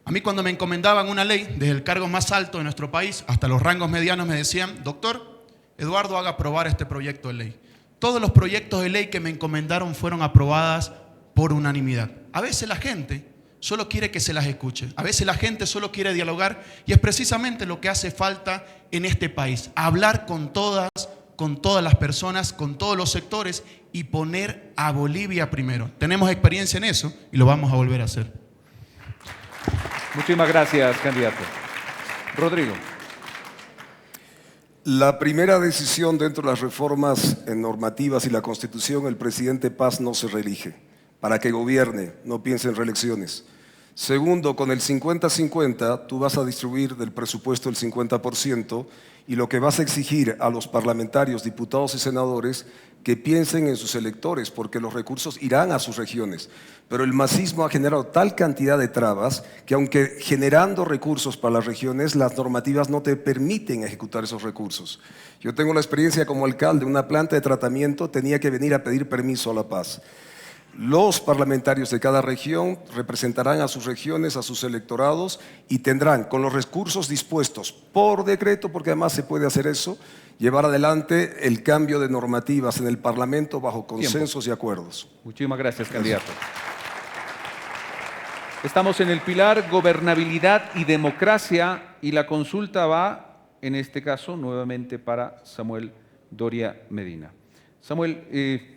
A mí cuando me encomendaban una ley, desde el cargo más alto de nuestro país hasta los rangos medianos, me decían: doctor, Eduardo, haga aprobar este proyecto de ley. Todos los proyectos de ley que me encomendaron fueron aprobadas por unanimidad. A veces la gente solo quiere que se las escuche. A veces la gente solo quiere dialogar y es precisamente lo que hace falta en este país. Hablar con todas las personas, con todos los sectores y poner a Bolivia primero. Tenemos experiencia en eso y lo vamos a volver a hacer. Muchísimas gracias, candidato. Rodrigo. La primera decisión dentro de las reformas normativas y la Constitución, el presidente Paz no se reelige para que gobierne, no piense en reelecciones. Segundo, con el 50-50 tú vas a distribuir del presupuesto el 50% y lo que vas a exigir a los parlamentarios, diputados y senadores que piensen en sus electores, porque los recursos irán a sus regiones. Pero el masismo ha generado tal cantidad de trabas que aunque generando recursos para las regiones, las normativas no te permiten ejecutar esos recursos. Yo tengo la experiencia como alcalde, una planta de tratamiento tenía que venir a pedir permiso a La Paz. Los parlamentarios de cada región representarán a sus regiones, a sus electorados y tendrán, con los recursos dispuestos por decreto, porque además se puede hacer eso, llevar adelante el cambio de normativas en el Parlamento bajo consensos y acuerdos. Muchísimas gracias, candidato. Estamos en el pilar gobernabilidad y democracia y la consulta va, en este caso, nuevamente para Samuel Doria Medina. Samuel,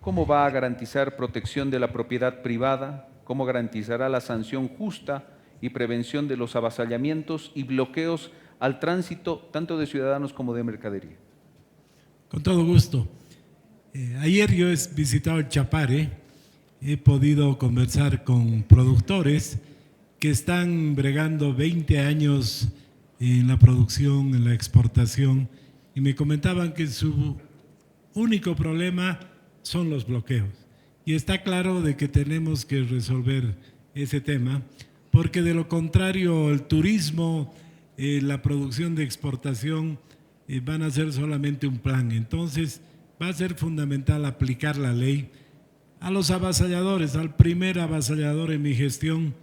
¿cómo va a garantizar protección de la propiedad privada? ¿Cómo garantizará la sanción justa y prevención de los avasallamientos y bloqueos al tránsito tanto de ciudadanos como de mercadería? Con todo gusto. Ayer yo he visitado el Chapare, he podido conversar con productores que están bregando 20 años en la producción, en la exportación, y me comentaban que su único problema son los bloqueos. Y está claro de que tenemos que resolver ese tema, porque de lo contrario el turismo, la producción de exportación van a ser solamente un plan. Entonces va a ser fundamental aplicar la ley a los avasalladores, al primer avasallador en mi gestión,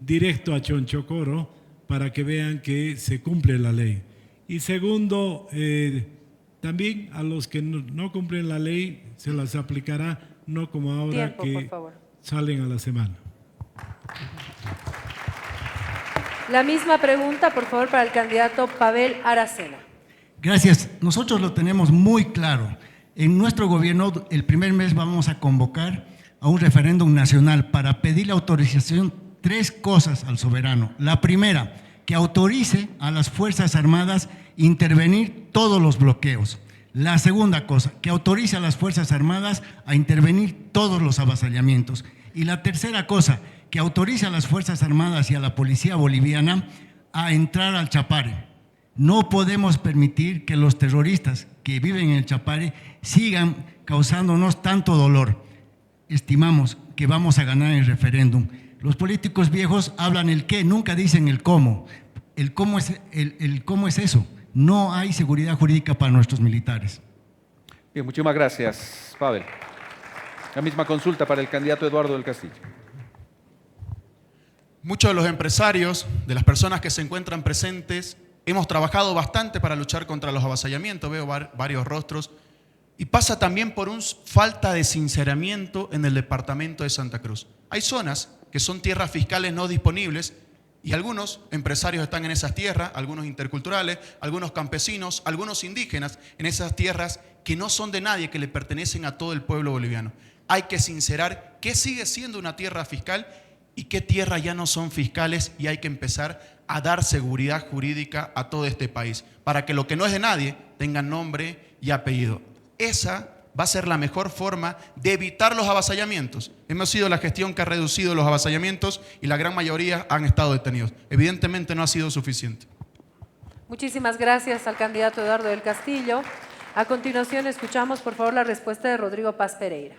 directo a Chonchocoro, para que vean que se cumple la ley. Y segundo, también a los que no cumplen la ley se las aplicará, no como ahora que salen a la semana. La misma pregunta, por favor, para el candidato Pavel Aracena. Gracias. Nosotros lo tenemos muy claro. En nuestro gobierno, el primer mes vamos a convocar a un referéndum nacional para pedirle autorización 3 cosas al soberano. La primera, que autorice a las Fuerzas Armadas intervenir todos los bloqueos. La segunda cosa, que autorice a las Fuerzas Armadas a intervenir todos los avasallamientos. Y la tercera cosa, que autorice a las Fuerzas Armadas y a la Policía Boliviana a entrar al Chapare. No podemos permitir que los terroristas que viven en el Chapare sigan causándonos tanto dolor. Estimamos que vamos a ganar el referéndum. Los políticos viejos hablan el qué, nunca dicen el cómo. El cómo es eso. No hay seguridad jurídica para nuestros militares. Bien, muchísimas gracias, Pavel. La misma consulta para el candidato Eduardo del Castillo. Muchos de los empresarios, de las personas que se encuentran presentes, hemos trabajado bastante para luchar contra los avasallamientos, veo varios rostros, y pasa también por una falta de sinceramiento en el departamento de Santa Cruz. Hay zonas que son tierras fiscales no disponibles y algunos empresarios están en esas tierras, algunos interculturales, algunos campesinos, algunos indígenas en esas tierras que no son de nadie, que le pertenecen a todo el pueblo boliviano. Hay que sincerar qué sigue siendo una tierra fiscal y qué tierras ya no son fiscales, y hay que empezar a dar seguridad jurídica a todo este país para que lo que no es de nadie tenga nombre y apellido. Esa va a ser la mejor forma de evitar los avasallamientos. Hemos sido la gestión que ha reducido los avasallamientos y la gran mayoría han estado detenidos. Evidentemente no ha sido suficiente. Muchísimas gracias al candidato Eduardo del Castillo. A continuación escuchamos por favor la respuesta de Rodrigo Paz Pereira.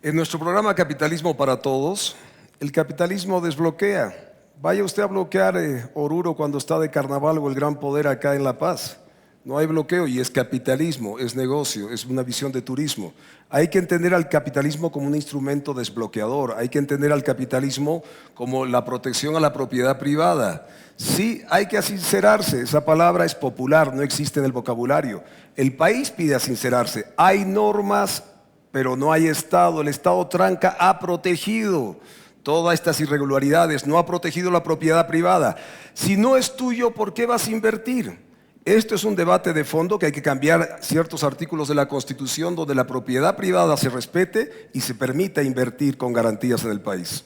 En nuestro programa Capitalismo para Todos, el capitalismo desbloquea. Vaya usted a bloquear Oruro cuando está de carnaval o el Gran Poder acá en La Paz. No hay bloqueo y es capitalismo, es negocio, es una visión de turismo. Hay que entender al capitalismo como un instrumento desbloqueador, hay que entender al capitalismo como la protección a la propiedad privada. Sí, hay que asincerarse, esa palabra es popular, no existe en el vocabulario. El país pide asincerarse, hay normas, pero no hay Estado. El Estado tranca ha protegido todas estas irregularidades, no ha protegido la propiedad privada. Si no es tuyo, ¿por qué vas a invertir? Esto es un debate de fondo que hay que cambiar ciertos artículos de la Constitución donde la propiedad privada se respete y se permita invertir con garantías en el país.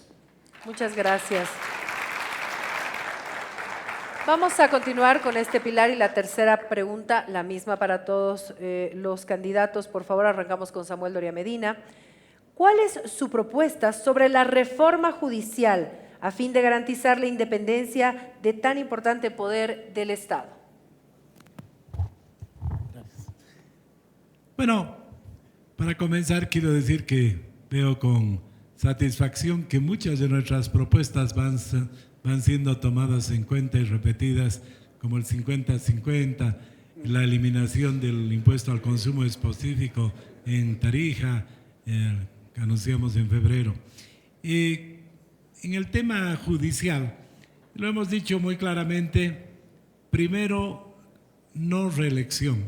Muchas gracias. Vamos a continuar con este pilar y la tercera pregunta, la misma para todos los candidatos. Por favor, arrancamos con Samuel Doria Medina. ¿Cuál es su propuesta sobre la reforma judicial a fin de garantizar la independencia de tan importante poder del Estado? Bueno, para comenzar quiero decir que veo con satisfacción que muchas de nuestras propuestas van siendo tomadas en cuenta y repetidas, como el 50-50, la eliminación del impuesto al consumo específico en Tarija, que anunciamos en febrero. Y en el tema judicial, lo hemos dicho muy claramente, primero, no reelección,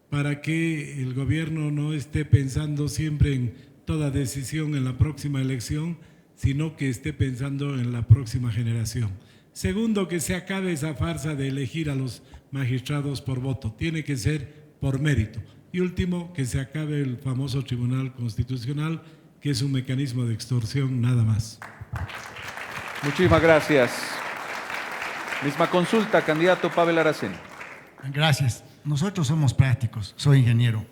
para que el gobierno no esté pensando siempre en toda decisión en la próxima elección, sino que esté pensando en la próxima generación. Segundo, que se acabe esa farsa de elegir a los magistrados por voto, tiene que ser por mérito. Y último, que se acabe el famoso Tribunal Constitucional, que es un mecanismo de extorsión nada más. Muchísimas gracias. Misma consulta, candidato Pavel Aracena. Gracias. Nosotros somos prácticos, soy ingeniero.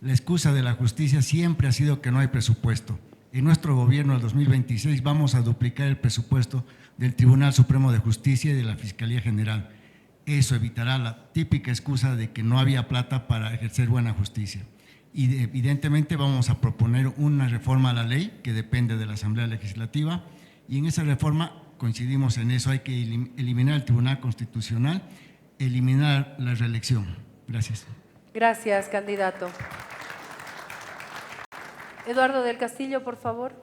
La excusa de la justicia siempre ha sido que no hay presupuesto. En nuestro gobierno, el 2026, vamos a duplicar el presupuesto del Tribunal Supremo de Justicia y de la Fiscalía General. Eso evitará la típica excusa de que no había plata para ejercer buena justicia. Y evidentemente vamos a proponer una reforma a la ley que depende de la Asamblea Legislativa, y en esa reforma coincidimos en eso, hay que eliminar el Tribunal Constitucional, eliminar la reelección. Gracias. Gracias, candidato. Eduardo del Castillo, por favor.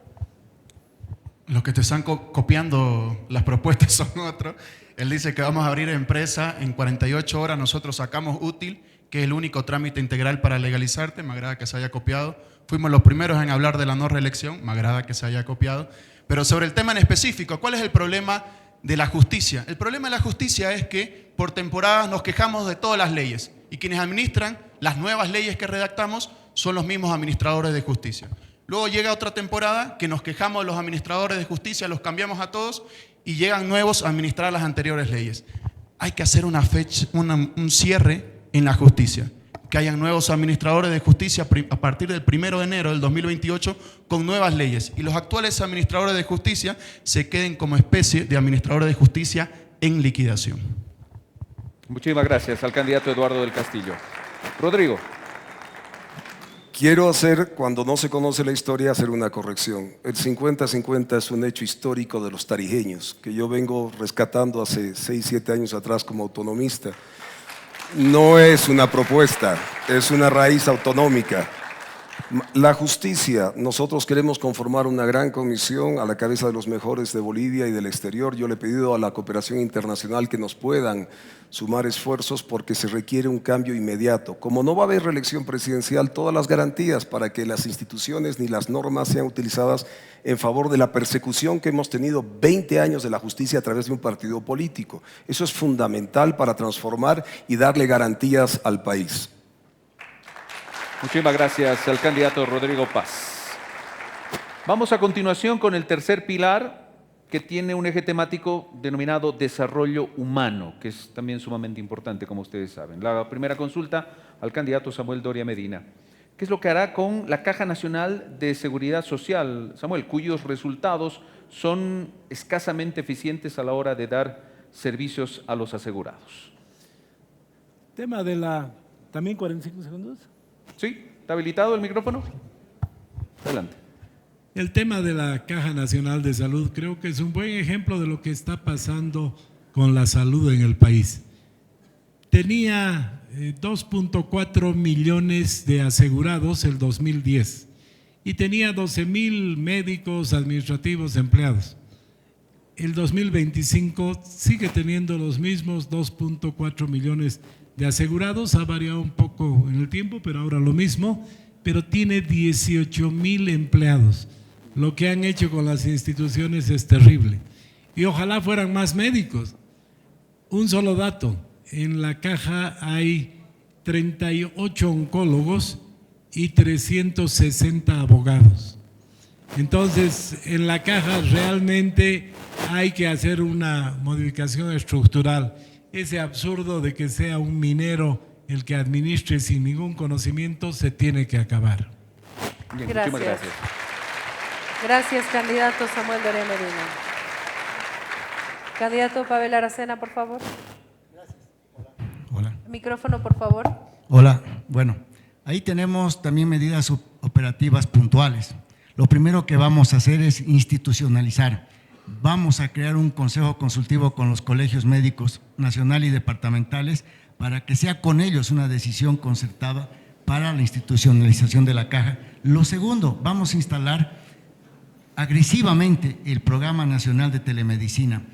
Los que te están copiando las propuestas son otros. Él dice que vamos a abrir empresa en 48 horas, nosotros sacamos útil, que es el único trámite integral para legalizarte. Me agrada que se haya copiado. Fuimos los primeros en hablar de la no reelección, me agrada que se haya copiado. Pero sobre el tema en específico, ¿cuál es el problema de la justicia? El problema de la justicia es que por temporadas nos quejamos de todas las leyes y quienes administran las nuevas leyes que redactamos son los mismos administradores de justicia. Luego llega otra temporada que nos quejamos de los administradores de justicia, los cambiamos a todos y llegan nuevos a administrar las anteriores leyes. Hay que hacer un cierre en la justicia, que hayan nuevos administradores de justicia a partir del 1 de enero del 2028 con nuevas leyes y los actuales administradores de justicia se queden como especie de administradores de justicia en liquidación. Muchísimas gracias al candidato Eduardo del Castillo. Rodrigo. Quiero hacer, cuando no se conoce la historia, hacer una corrección. El 50-50 es un hecho histórico de los tarijeños, que yo vengo rescatando hace 6-7 años atrás como autonomista. No es una propuesta, es una raíz autonómica. La justicia, nosotros queremos conformar una gran comisión a la cabeza de los mejores de Bolivia y del exterior. Yo le he pedido a la cooperación internacional que nos puedan sumar esfuerzos porque se requiere un cambio inmediato. Como no va a haber reelección presidencial, todas las garantías para que las instituciones ni las normas sean utilizadas en favor de la persecución que hemos tenido 20 años de la justicia a través de un partido político. Eso es fundamental para transformar y darle garantías al país. Muchísimas gracias al candidato Rodrigo Paz. Vamos a continuación con el tercer pilar, que tiene un eje temático denominado desarrollo humano, que es también sumamente importante, como ustedes saben. La primera consulta al candidato Samuel Doria Medina. ¿Qué es lo que hará con la Caja Nacional de Seguridad Social, Samuel, cuyos resultados son escasamente eficientes a la hora de dar servicios a los asegurados? Tema de la... ¿También 45 segundos? ¿Sí? ¿Está habilitado el micrófono? Adelante. El tema de la Caja Nacional de Salud creo que es un buen ejemplo de lo que está pasando con la salud en el país. Tenía 2.4 millones de asegurados el 2010 y tenía 12,000 médicos, administrativos, empleados. El 2025 sigue teniendo los mismos 2.4 millones de asegurados, ha variado un poco en el tiempo, pero ahora lo mismo, pero tiene 18,000 empleados. Lo que han hecho con las instituciones es terrible. Y ojalá fueran más médicos. Un solo dato, en la caja hay 38 oncólogos y 360 abogados. Entonces, en la caja realmente hay que hacer una modificación estructural. Ese absurdo de que sea un minero el que administre sin ningún conocimiento se tiene que acabar. Bien, Gracias. muchísimas gracias. Gracias, candidato Samuel Doria Medina. Candidato Pavel Aracena, por favor. Hola. Micrófono, por favor. Hola, bueno, ahí tenemos también medidas operativas puntuales. Lo primero que vamos a hacer es institucionalizar. Vamos a crear un consejo consultivo con los colegios médicos nacional y departamentales para que sea con ellos una decisión concertada para la institucionalización de la caja. Lo segundo, vamos a instalar agresivamente el Programa Nacional de Telemedicina.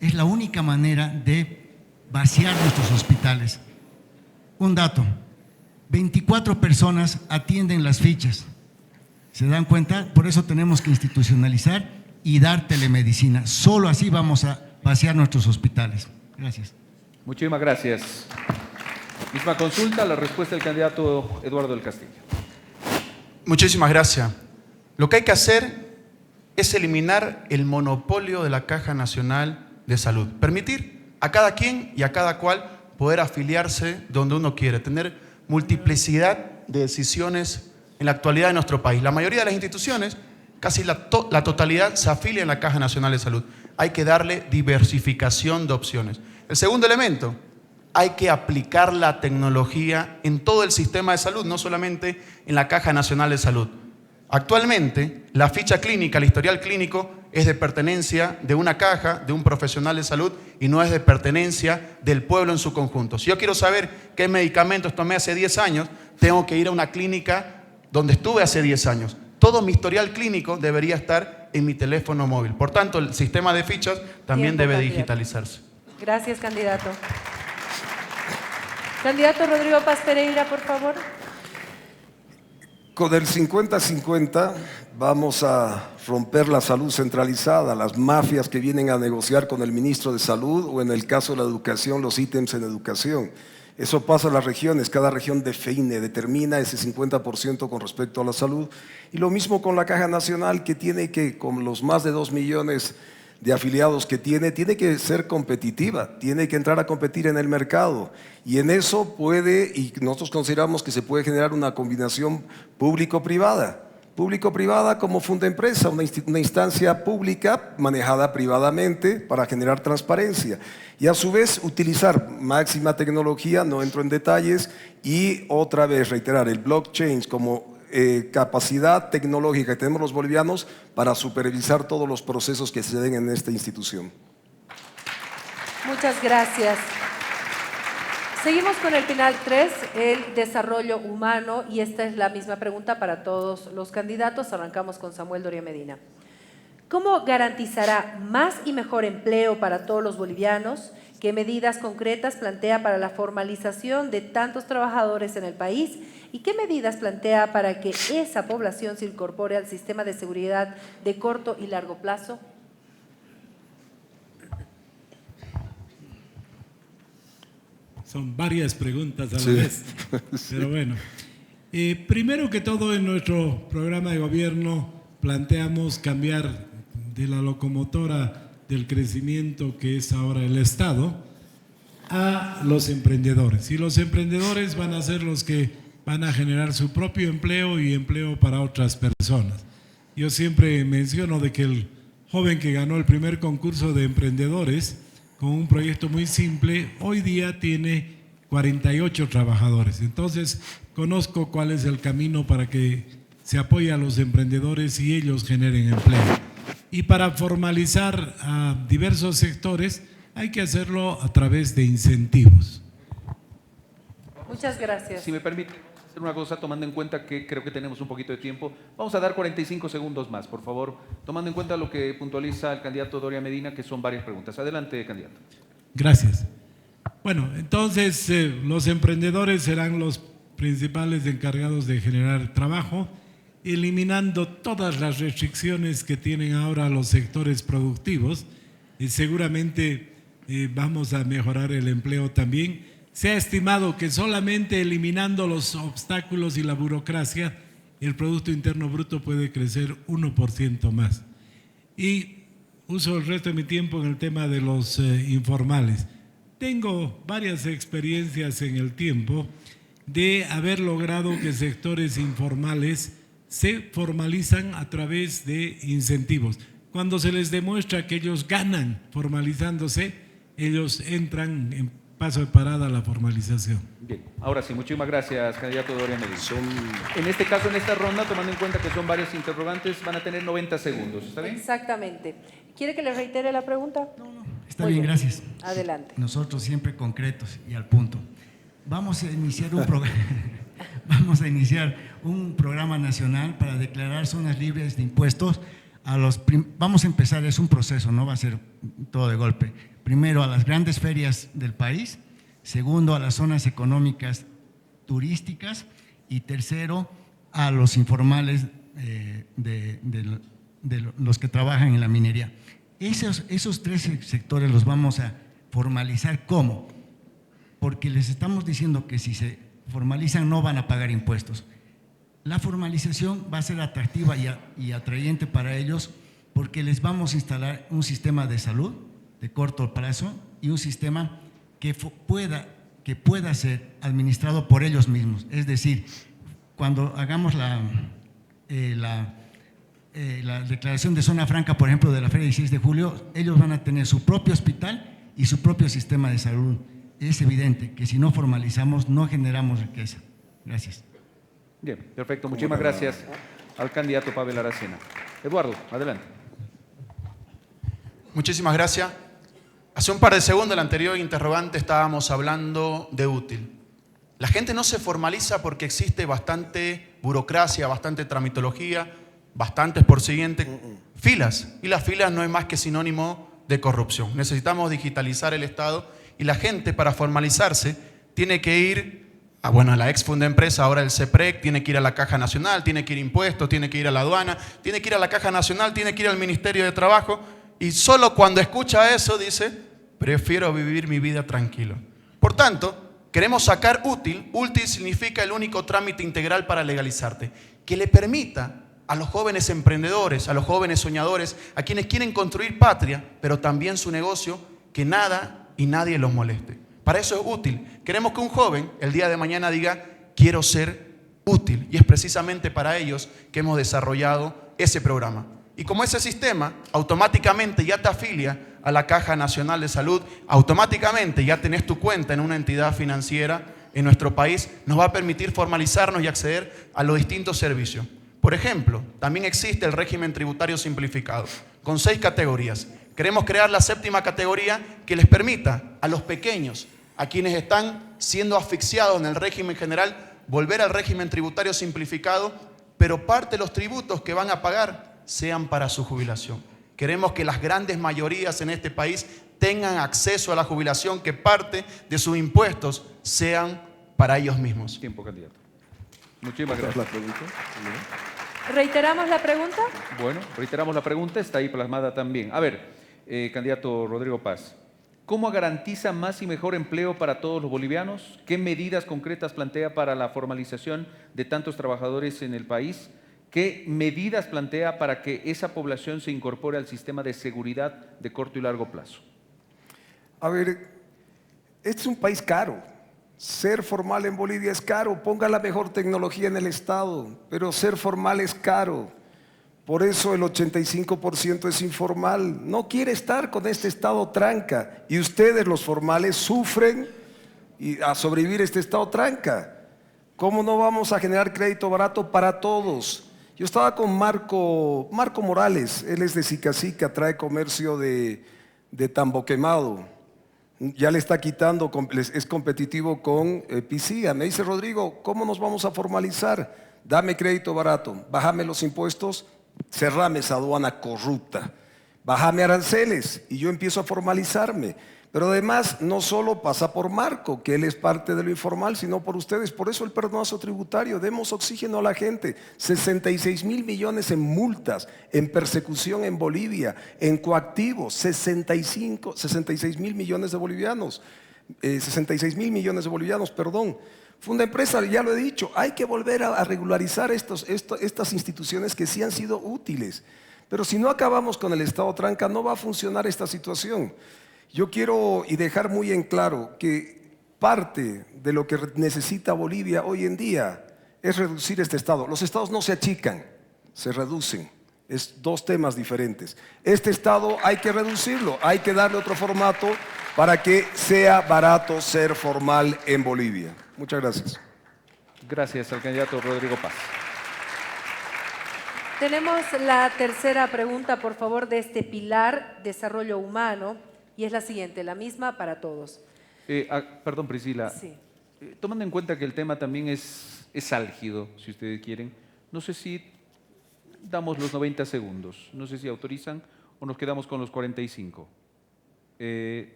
Es la única manera de vaciar nuestros hospitales. Un dato, 24 personas atienden las fichas. ¿Se dan cuenta? Por eso tenemos que institucionalizar y dar telemedicina. Solo así vamos a vaciar nuestros hospitales. Gracias. Muchísimas gracias. Misma consulta, la respuesta del candidato Eduardo del Castillo. Muchísimas gracias. Lo que hay que hacer es eliminar el monopolio de la Caja Nacional de Salud. Permitir a cada quien y a cada cual poder afiliarse donde uno quiere, tener multiplicidad de decisiones en la actualidad de nuestro país. La mayoría de las instituciones, casi la totalidad, se afilia en la Caja Nacional de Salud. Hay que darle diversificación de opciones. El segundo elemento, hay que aplicar la tecnología en todo el sistema de salud, no solamente en la Caja Nacional de Salud. Actualmente, la ficha clínica, el historial clínico, es de pertenencia de una caja, de un profesional de salud, y no es de pertenencia del pueblo en su conjunto. Si yo quiero saber qué medicamentos tomé hace 10 años, tengo que ir a una clínica donde estuve hace 10 años. Todo mi historial clínico debería estar en mi teléfono móvil. Por tanto, el sistema de fichas también debe digitalizarse. Gracias, candidato. Candidato Rodrigo Paz Pereira, por favor. Con el 50-50 vamos a romper la salud centralizada, las mafias que vienen a negociar con el ministro de Salud o en el caso de la educación, los ítems en educación. Eso pasa en las regiones, cada región define, determina ese 50% con respecto a la salud. Y lo mismo con la Caja Nacional, que tiene que, con los más de 2 millones de afiliados que tiene que ser competitiva, tiene que entrar a competir en el mercado. Y en eso puede, y nosotros consideramos que se puede generar una combinación público-privada. Público-privada como Fundempresa, una instancia pública manejada privadamente para generar transparencia. Y a su vez utilizar máxima tecnología, no entro en detalles, y otra vez reiterar el blockchain como capacidad tecnológica que tenemos los bolivianos para supervisar todos los procesos que se den en esta institución. Muchas gracias. Seguimos con el final 3, el desarrollo humano, y esta es la misma pregunta para todos los candidatos. Arrancamos con Samuel Doria Medina. ¿Cómo garantizará más y mejor empleo para todos los bolivianos? ¿Qué medidas concretas plantea para la formalización de tantos trabajadores en el país? ¿Y qué medidas plantea para que esa población se incorpore al sistema de seguridad de corto y largo plazo? Son varias preguntas a la vez, pero bueno. Primero que todo, en nuestro programa de gobierno planteamos cambiar de la locomotora del crecimiento, que es ahora el Estado, a los emprendedores. Y los emprendedores van a ser los que van a generar su propio empleo y empleo para otras personas. Yo siempre menciono de que el joven que ganó el primer concurso de emprendedores con un proyecto muy simple, hoy día tiene 48 trabajadores. Entonces, conozco cuál es el camino para que se apoye a los emprendedores y ellos generen empleo. Y para formalizar a diversos sectores, hay que hacerlo a través de incentivos. Muchas gracias. Si me permite hacer una cosa, tomando en cuenta que creo que tenemos un poquito de tiempo, vamos a dar 45 segundos más, por favor, tomando en cuenta lo que puntualiza el candidato Doria Medina, que son varias preguntas. Adelante, candidato. Gracias. Bueno, entonces los emprendedores serán los principales encargados de generar trabajo, eliminando todas las restricciones que tienen ahora los sectores productivos, y seguramente vamos a mejorar el empleo también. Se ha estimado que solamente eliminando los obstáculos y la burocracia, el Producto Interno Bruto puede crecer 1% más. Y uso el resto de mi tiempo en el tema de los informales. Tengo varias experiencias en el tiempo de haber logrado que sectores informales se formalizan a través de incentivos. Cuando se les demuestra que ellos ganan formalizándose, ellos entran en paso de parada a la formalización. Bien, ahora sí, muchísimas gracias, candidato Doria Medina. En este caso, en esta ronda, tomando en cuenta que son varios interrogantes, van a tener 90 segundos, ¿está bien? Exactamente. ¿Quiere que le reitere la pregunta? No. Está bien, gracias. Adelante. Nosotros siempre concretos y al punto. Vamos a iniciar un programa nacional para declarar zonas libres de impuestos. Vamos a empezar, es un proceso, no va a ser todo de golpe. Primero a las grandes ferias del país, segundo a las zonas económicas turísticas y tercero a los informales de los que trabajan en la minería. Esos tres sectores los vamos a formalizar. ¿Cómo? Porque les estamos diciendo que si se formalizan no van a pagar impuestos. La formalización va a ser atractiva y atrayente para ellos porque les vamos a instalar un sistema de salud de corto plazo y un sistema que pueda ser administrado por ellos mismos. Es decir, cuando hagamos la declaración de zona franca, por ejemplo, de la Feria 16 de julio, ellos van a tener su propio hospital y su propio sistema de salud. Es evidente que si no formalizamos, no generamos riqueza. Gracias. Bien, perfecto. Muchísimas gracias al candidato Pavel Aracena. Eduardo, adelante. Muchísimas gracias. Hace un par de segundos, el anterior interrogante, estábamos hablando de útil. La gente no se formaliza porque existe bastante burocracia, bastante tramitología, bastantes, por siguiente, filas. Y las filas no es más que sinónimo de corrupción. Necesitamos digitalizar el Estado y la gente, para formalizarse, tiene que ir a la ex Fundempresa, ahora el CEPREC, tiene que ir a la Caja Nacional, tiene que ir a Impuestos, tiene que ir a la aduana, tiene que ir a la Caja Nacional, tiene que ir al Ministerio de Trabajo, y solo cuando escucha eso dice, prefiero vivir mi vida tranquilo. Por tanto, queremos sacar útil. Útil significa el único trámite integral para legalizarte, que le permita a los jóvenes emprendedores, a los jóvenes soñadores, a quienes quieren construir patria, pero también su negocio, que nada y nadie los moleste. Para eso es útil. Queremos que un joven el día de mañana diga, quiero ser útil. Y es precisamente para ellos que hemos desarrollado ese programa. Y como ese sistema automáticamente ya te afilia a la Caja Nacional de Salud, automáticamente ya tenés tu cuenta en una entidad financiera en nuestro país, nos va a permitir formalizarnos y acceder a los distintos servicios. Por ejemplo, también existe el régimen tributario simplificado, con 6 categorías. Queremos crear la 7ª categoría que les permita a los pequeños, a quienes están siendo asfixiados en el régimen general, volver al régimen tributario simplificado, pero parte de los tributos que van a pagar sean para su jubilación. Queremos que las grandes mayorías en este país tengan acceso a la jubilación, que parte de sus impuestos sean para ellos mismos. Tiempo, candidato. Muchísimas gracias. ¿Reiteramos la pregunta? Bueno, reiteramos la pregunta, está ahí plasmada también. A ver, candidato Rodrigo Paz, ¿cómo garantiza más y mejor empleo para todos los bolivianos? ¿Qué medidas concretas plantea para la formalización de tantos trabajadores en el país? ¿Qué medidas plantea para que esa población se incorpore al sistema de seguridad de corto y largo plazo? A ver, este es un país caro. Ser formal en Bolivia es caro. Ponga la mejor tecnología en el Estado, pero ser formal es caro. Por eso el 85% es informal. No quiere estar con este Estado tranca. Y ustedes, los formales, sufren a sobrevivir este Estado tranca. ¿Cómo no vamos a generar crédito barato para todos? Yo estaba con Marco Morales. Él es de Sica, trae comercio de Tambo Quemado. Ya le está quitando, es competitivo con Pisía. Me dice, Rodrigo, ¿cómo nos vamos a formalizar? Dame crédito barato, bájame los impuestos, cerrame esa aduana corrupta, bájame aranceles y yo empiezo a formalizarme. Pero además no solo pasa por Marco, que él es parte de lo informal, sino por ustedes. Por eso el perdonazo tributario, demos oxígeno a la gente. 66.000 millones en multas, en persecución en Bolivia, en coactivos, 66.000 millones de bolivianos. 66.000 millones de bolivianos, perdón. Fundaempresa, ya lo he dicho, hay que volver a regularizar estas instituciones que sí han sido útiles. Pero si no acabamos con el Estado tranca, no va a funcionar esta situación. Yo quiero y dejar muy en claro que parte de lo que necesita Bolivia hoy en día es reducir este Estado. Los Estados no se achican, se reducen. Es dos temas diferentes. Este Estado hay que reducirlo, hay que darle otro formato para que sea barato ser formal en Bolivia. Muchas gracias. Gracias al candidato Rodrigo Paz. Tenemos la tercera pregunta, por favor, de este pilar, desarrollo humano. Y es la siguiente, la misma para todos. Perdón, Priscila. Sí. Tomando en cuenta que el tema también es álgido, si ustedes quieren, no sé si damos los 90 segundos. No sé si autorizan o nos quedamos con los 45.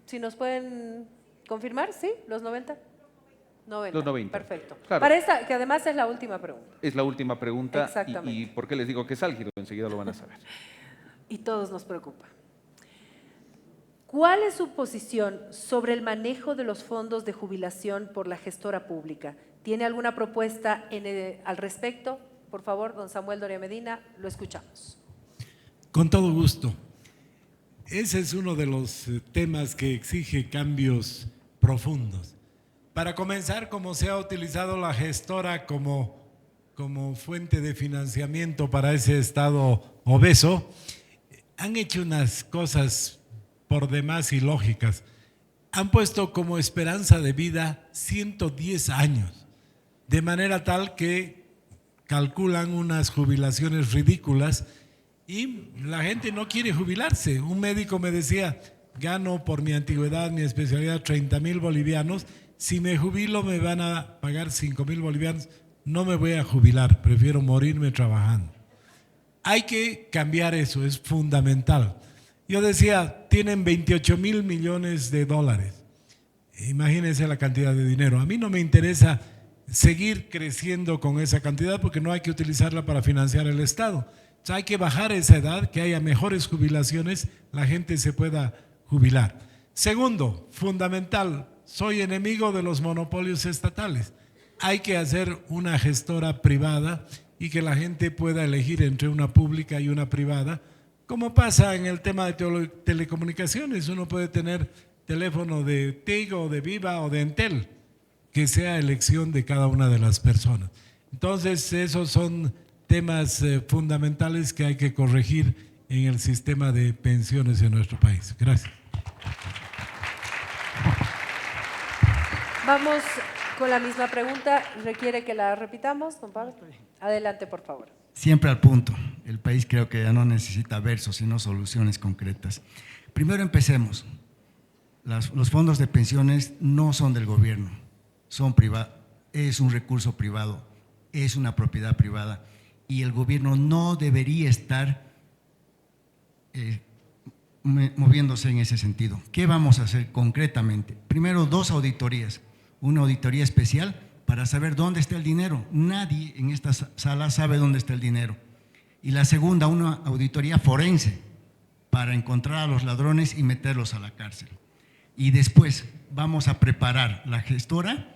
Si nos pueden confirmar, ¿sí? ¿Los 90? 90. Los 90. Perfecto. Claro. Para esta, que además es la última pregunta. Es la última pregunta. Exactamente. ¿Y por qué les digo que es álgido? Enseguida lo van a saber. Y todos nos preocupa. ¿Cuál es su posición sobre el manejo de los fondos de jubilación por la gestora pública? ¿Tiene alguna propuesta al respecto? Por favor, don Samuel Doria Medina, lo escuchamos. Con todo gusto. Ese es uno de los temas que exige cambios profundos. Para comenzar, como se ha utilizado la gestora como fuente de financiamiento para ese Estado obeso, han hecho unas cosas por demás ilógicas. Han puesto como esperanza de vida 110 años, de manera tal que calculan unas jubilaciones ridículas y la gente no quiere jubilarse. Un médico me decía, gano por mi antigüedad, mi especialidad, 30.000 bolivianos, si me jubilo me van a pagar 5.000 bolivianos, no me voy a jubilar, prefiero morirme trabajando. Hay que cambiar eso, es fundamental. Yo decía, tienen 28.000 millones de dólares. Imagínense la cantidad de dinero. A mí no me interesa seguir creciendo con esa cantidad porque no hay que utilizarla para financiar el Estado. O sea, hay que bajar esa edad, que haya mejores jubilaciones, la gente se pueda jubilar. Segundo, fundamental, soy enemigo de los monopolios estatales. Hay que hacer una gestora privada y que la gente pueda elegir entre una pública y una privada. Como pasa en el tema de telecomunicaciones, uno puede tener teléfono de Tigo, de Viva o de Entel, que sea elección de cada una de las personas. Entonces, esos son temas fundamentales que hay que corregir en el sistema de pensiones en nuestro país. Gracias. Vamos con la misma pregunta. ¿Requiere que la repitamos, don Pablo? Adelante, por favor. Siempre al punto. El país creo que ya no necesita versos, sino soluciones concretas. Primero empecemos. Los fondos de pensiones no son del gobierno, son privados, es un recurso privado, es una propiedad privada y el gobierno no debería estar moviéndose en ese sentido. ¿Qué vamos a hacer concretamente? Primero, 2 auditorías, una auditoría especial para saber dónde está el dinero. Nadie en esta sala sabe dónde está el dinero. Y la segunda, una auditoría forense para encontrar a los ladrones y meterlos a la cárcel. Y después vamos a preparar la gestora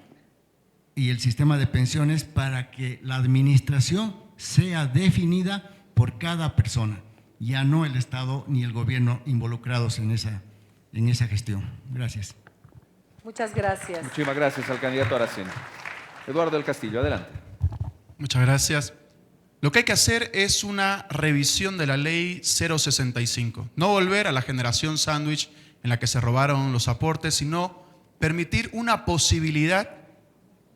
y el sistema de pensiones para que la administración sea definida por cada persona, ya no el Estado ni el gobierno involucrados en esa gestión. Gracias. Muchas gracias. Muchísimas gracias al candidato Aracena. Eduardo del Castillo, adelante. Muchas gracias. Lo que hay que hacer es una revisión de la ley 065. No volver a la generación sándwich en la que se robaron los aportes, sino permitir una posibilidad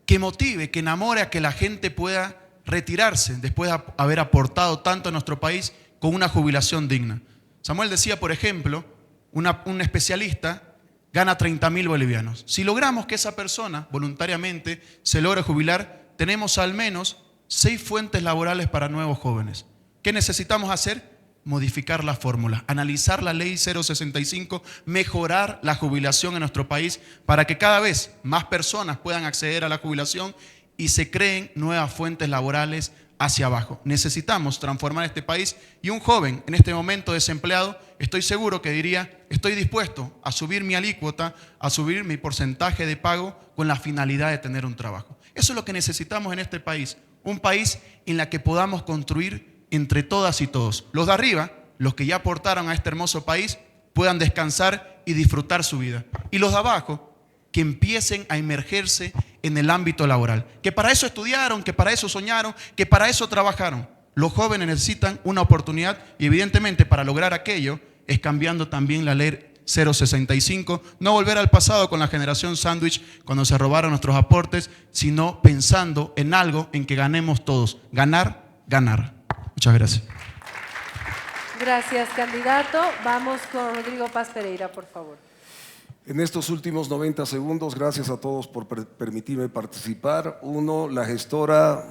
que motive, que enamore a que la gente pueda retirarse después de haber aportado tanto a nuestro país con una jubilación digna. Samuel decía, por ejemplo, un especialista gana 30.000 bolivianos. Si logramos que esa persona voluntariamente se logre jubilar, tenemos al menos 6 fuentes laborales para nuevos jóvenes. ¿Qué necesitamos hacer? Modificar la fórmula, analizar la ley 065, mejorar la jubilación en nuestro país para que cada vez más personas puedan acceder a la jubilación y se creen nuevas fuentes laborales hacia abajo. Necesitamos transformar este país y un joven en este momento desempleado, estoy seguro que diría, estoy dispuesto a subir mi alícuota, a subir mi porcentaje de pago con la finalidad de tener un trabajo. Eso es lo que necesitamos en este país, un país en el que podamos construir entre todas y todos. Los de arriba, los que ya aportaron a este hermoso país, puedan descansar y disfrutar su vida. Y los de abajo, que empiecen a emergerse en el ámbito laboral. Que para eso estudiaron, que para eso soñaron, que para eso trabajaron. Los jóvenes necesitan una oportunidad y evidentemente para lograr aquello es cambiando también la ley 065, no volver al pasado con la generación sándwich cuando se robaron nuestros aportes, sino pensando en algo en que ganemos todos. Ganar, ganar. Muchas gracias. Gracias, candidato. Vamos con Rodrigo Paz Pereira, por favor. En estos últimos 90 segundos, gracias a todos por permitirme participar. La gestora,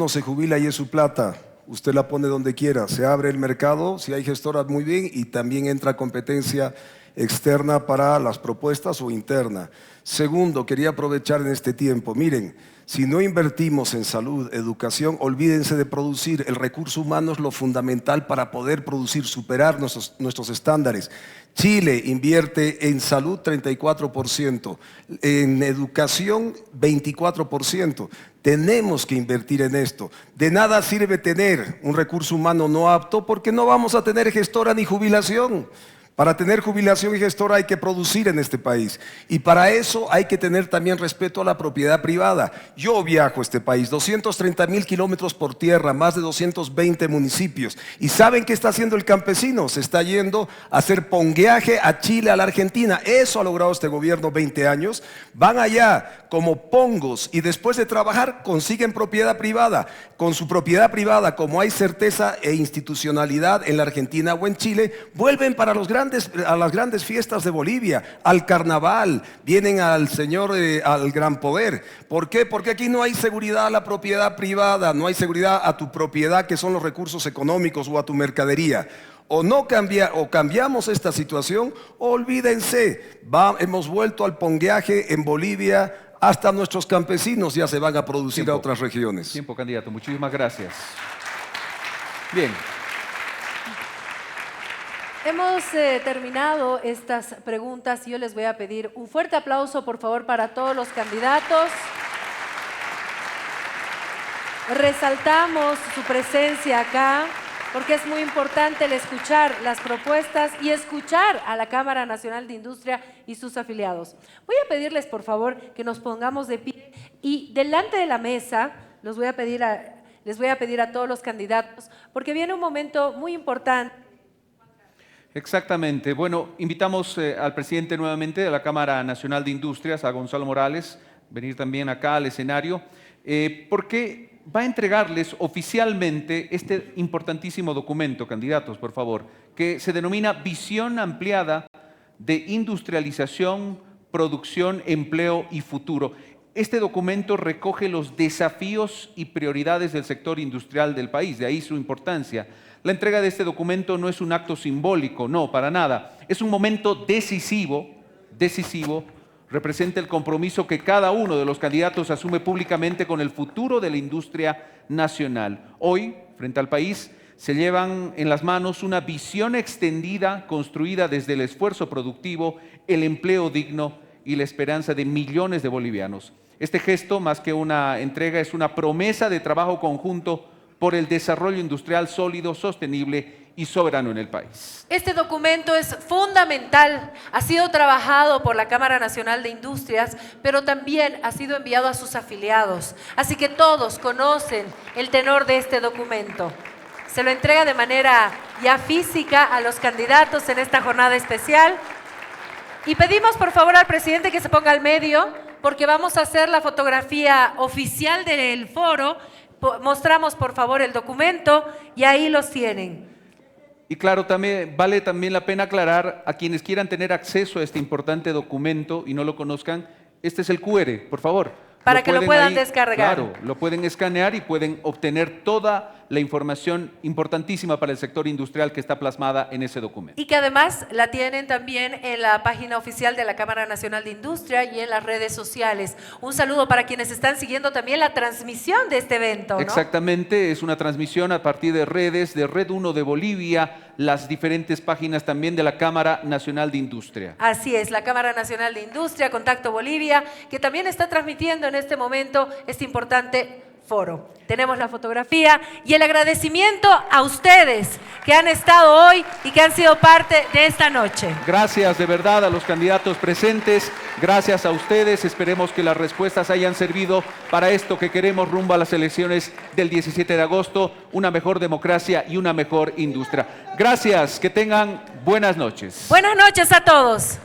se jubila y es su plata. Usted la pone donde quiera. Se abre el mercado, si hay gestora, muy bien, y también entra competencia externa para las propuestas o interna. Segundo, quería aprovechar en este tiempo. Miren, si no invertimos en salud, educación, olvídense de producir. El recurso humano es lo fundamental para poder producir, superar nuestros estándares. Chile invierte en salud 34%, en educación 24%. Tenemos que invertir en esto. De nada sirve tener un recurso humano no apto porque no vamos a tener gestora ni jubilación. Para tener jubilación y gestora hay que producir en este país y para eso hay que tener también respeto a la propiedad privada. Yo viajo a este país, 230.000 kilómetros por tierra, más de 220 municipios. ¿Y saben qué está haciendo el campesino? Se está yendo a hacer pongueaje a Chile, a la Argentina. Eso ha logrado este gobierno 20 años. Van allá como pongos y después de trabajar consiguen propiedad privada. Con su propiedad privada, como hay certeza e institucionalidad en la Argentina o en Chile, vuelven para a las grandes fiestas de Bolivia, al carnaval, vienen al al gran poder. ¿Por qué? Porque aquí no hay seguridad a la propiedad privada, no hay seguridad a tu propiedad que son los recursos económicos o a tu mercadería. O cambiamos esta situación, o olvídense, hemos vuelto al pongueaje en Bolivia, hasta nuestros campesinos ya se van a producir a otras regiones. Tiempo, candidato, muchísimas gracias. Bien. Hemos terminado estas preguntas y yo les voy a pedir un fuerte aplauso, por favor, para todos los candidatos. Resaltamos su presencia acá porque es muy importante el escuchar las propuestas y escuchar a la Cámara Nacional de Industria y sus afiliados. Voy a pedirles, por favor, que nos pongamos de pie y delante de la mesa les voy a pedir a todos los candidatos porque viene un momento muy importante. Exactamente. Bueno, invitamos al presidente nuevamente de la Cámara Nacional de Industrias, a Gonzalo Morales, venir también acá al escenario, porque va a entregarles oficialmente este importantísimo documento, candidatos, por favor, que se denomina Visión Ampliada de industrialización, producción, empleo y futuro. Este documento recoge los desafíos y prioridades del sector industrial del país, de ahí su importancia. La entrega de este documento no es un acto simbólico, no, para nada. Es un momento decisivo, representa el compromiso que cada uno de los candidatos asume públicamente con el futuro de la industria nacional. Hoy, frente al país, se llevan en las manos una visión extendida construida desde el esfuerzo productivo, el empleo digno y la esperanza de millones de bolivianos. Este gesto, más que una entrega, es una promesa de trabajo conjunto por el desarrollo industrial sólido, sostenible y soberano en el país. Este documento es fundamental, ha sido trabajado por la Cámara Nacional de Industrias, pero también ha sido enviado a sus afiliados. Así que todos conocen el tenor de este documento. Se lo entrega de manera ya física a los candidatos en esta jornada especial. Y pedimos por favor al presidente que se ponga al medio, porque vamos a hacer la fotografía oficial del foro. Mostramos por favor el documento y ahí los tienen. Y claro, también vale la pena aclarar a quienes quieran tener acceso a este importante documento y no lo conozcan, este es el QR, por favor. Para que lo puedan descargar. Claro, lo pueden escanear y pueden obtener toda la información importantísima para el sector industrial que está plasmada en ese documento. Y que además la tienen también en la página oficial de la Cámara Nacional de Industria y en las redes sociales. Un saludo para quienes están siguiendo también la transmisión de este evento, ¿no? Exactamente, es una transmisión a partir de redes, de Red 1 de Bolivia, las diferentes páginas también de la Cámara Nacional de Industria. Así es, la Cámara Nacional de Industria, Contacto Bolivia, que también está transmitiendo en este momento este importante foro. Tenemos la fotografía y el agradecimiento a ustedes que han estado hoy y que han sido parte de esta noche. Gracias de verdad a los candidatos presentes, gracias a ustedes, esperemos que las respuestas hayan servido para esto que queremos rumbo a las elecciones del 17 de agosto, una mejor democracia y una mejor industria. Gracias, que tengan buenas noches. Buenas noches a todos.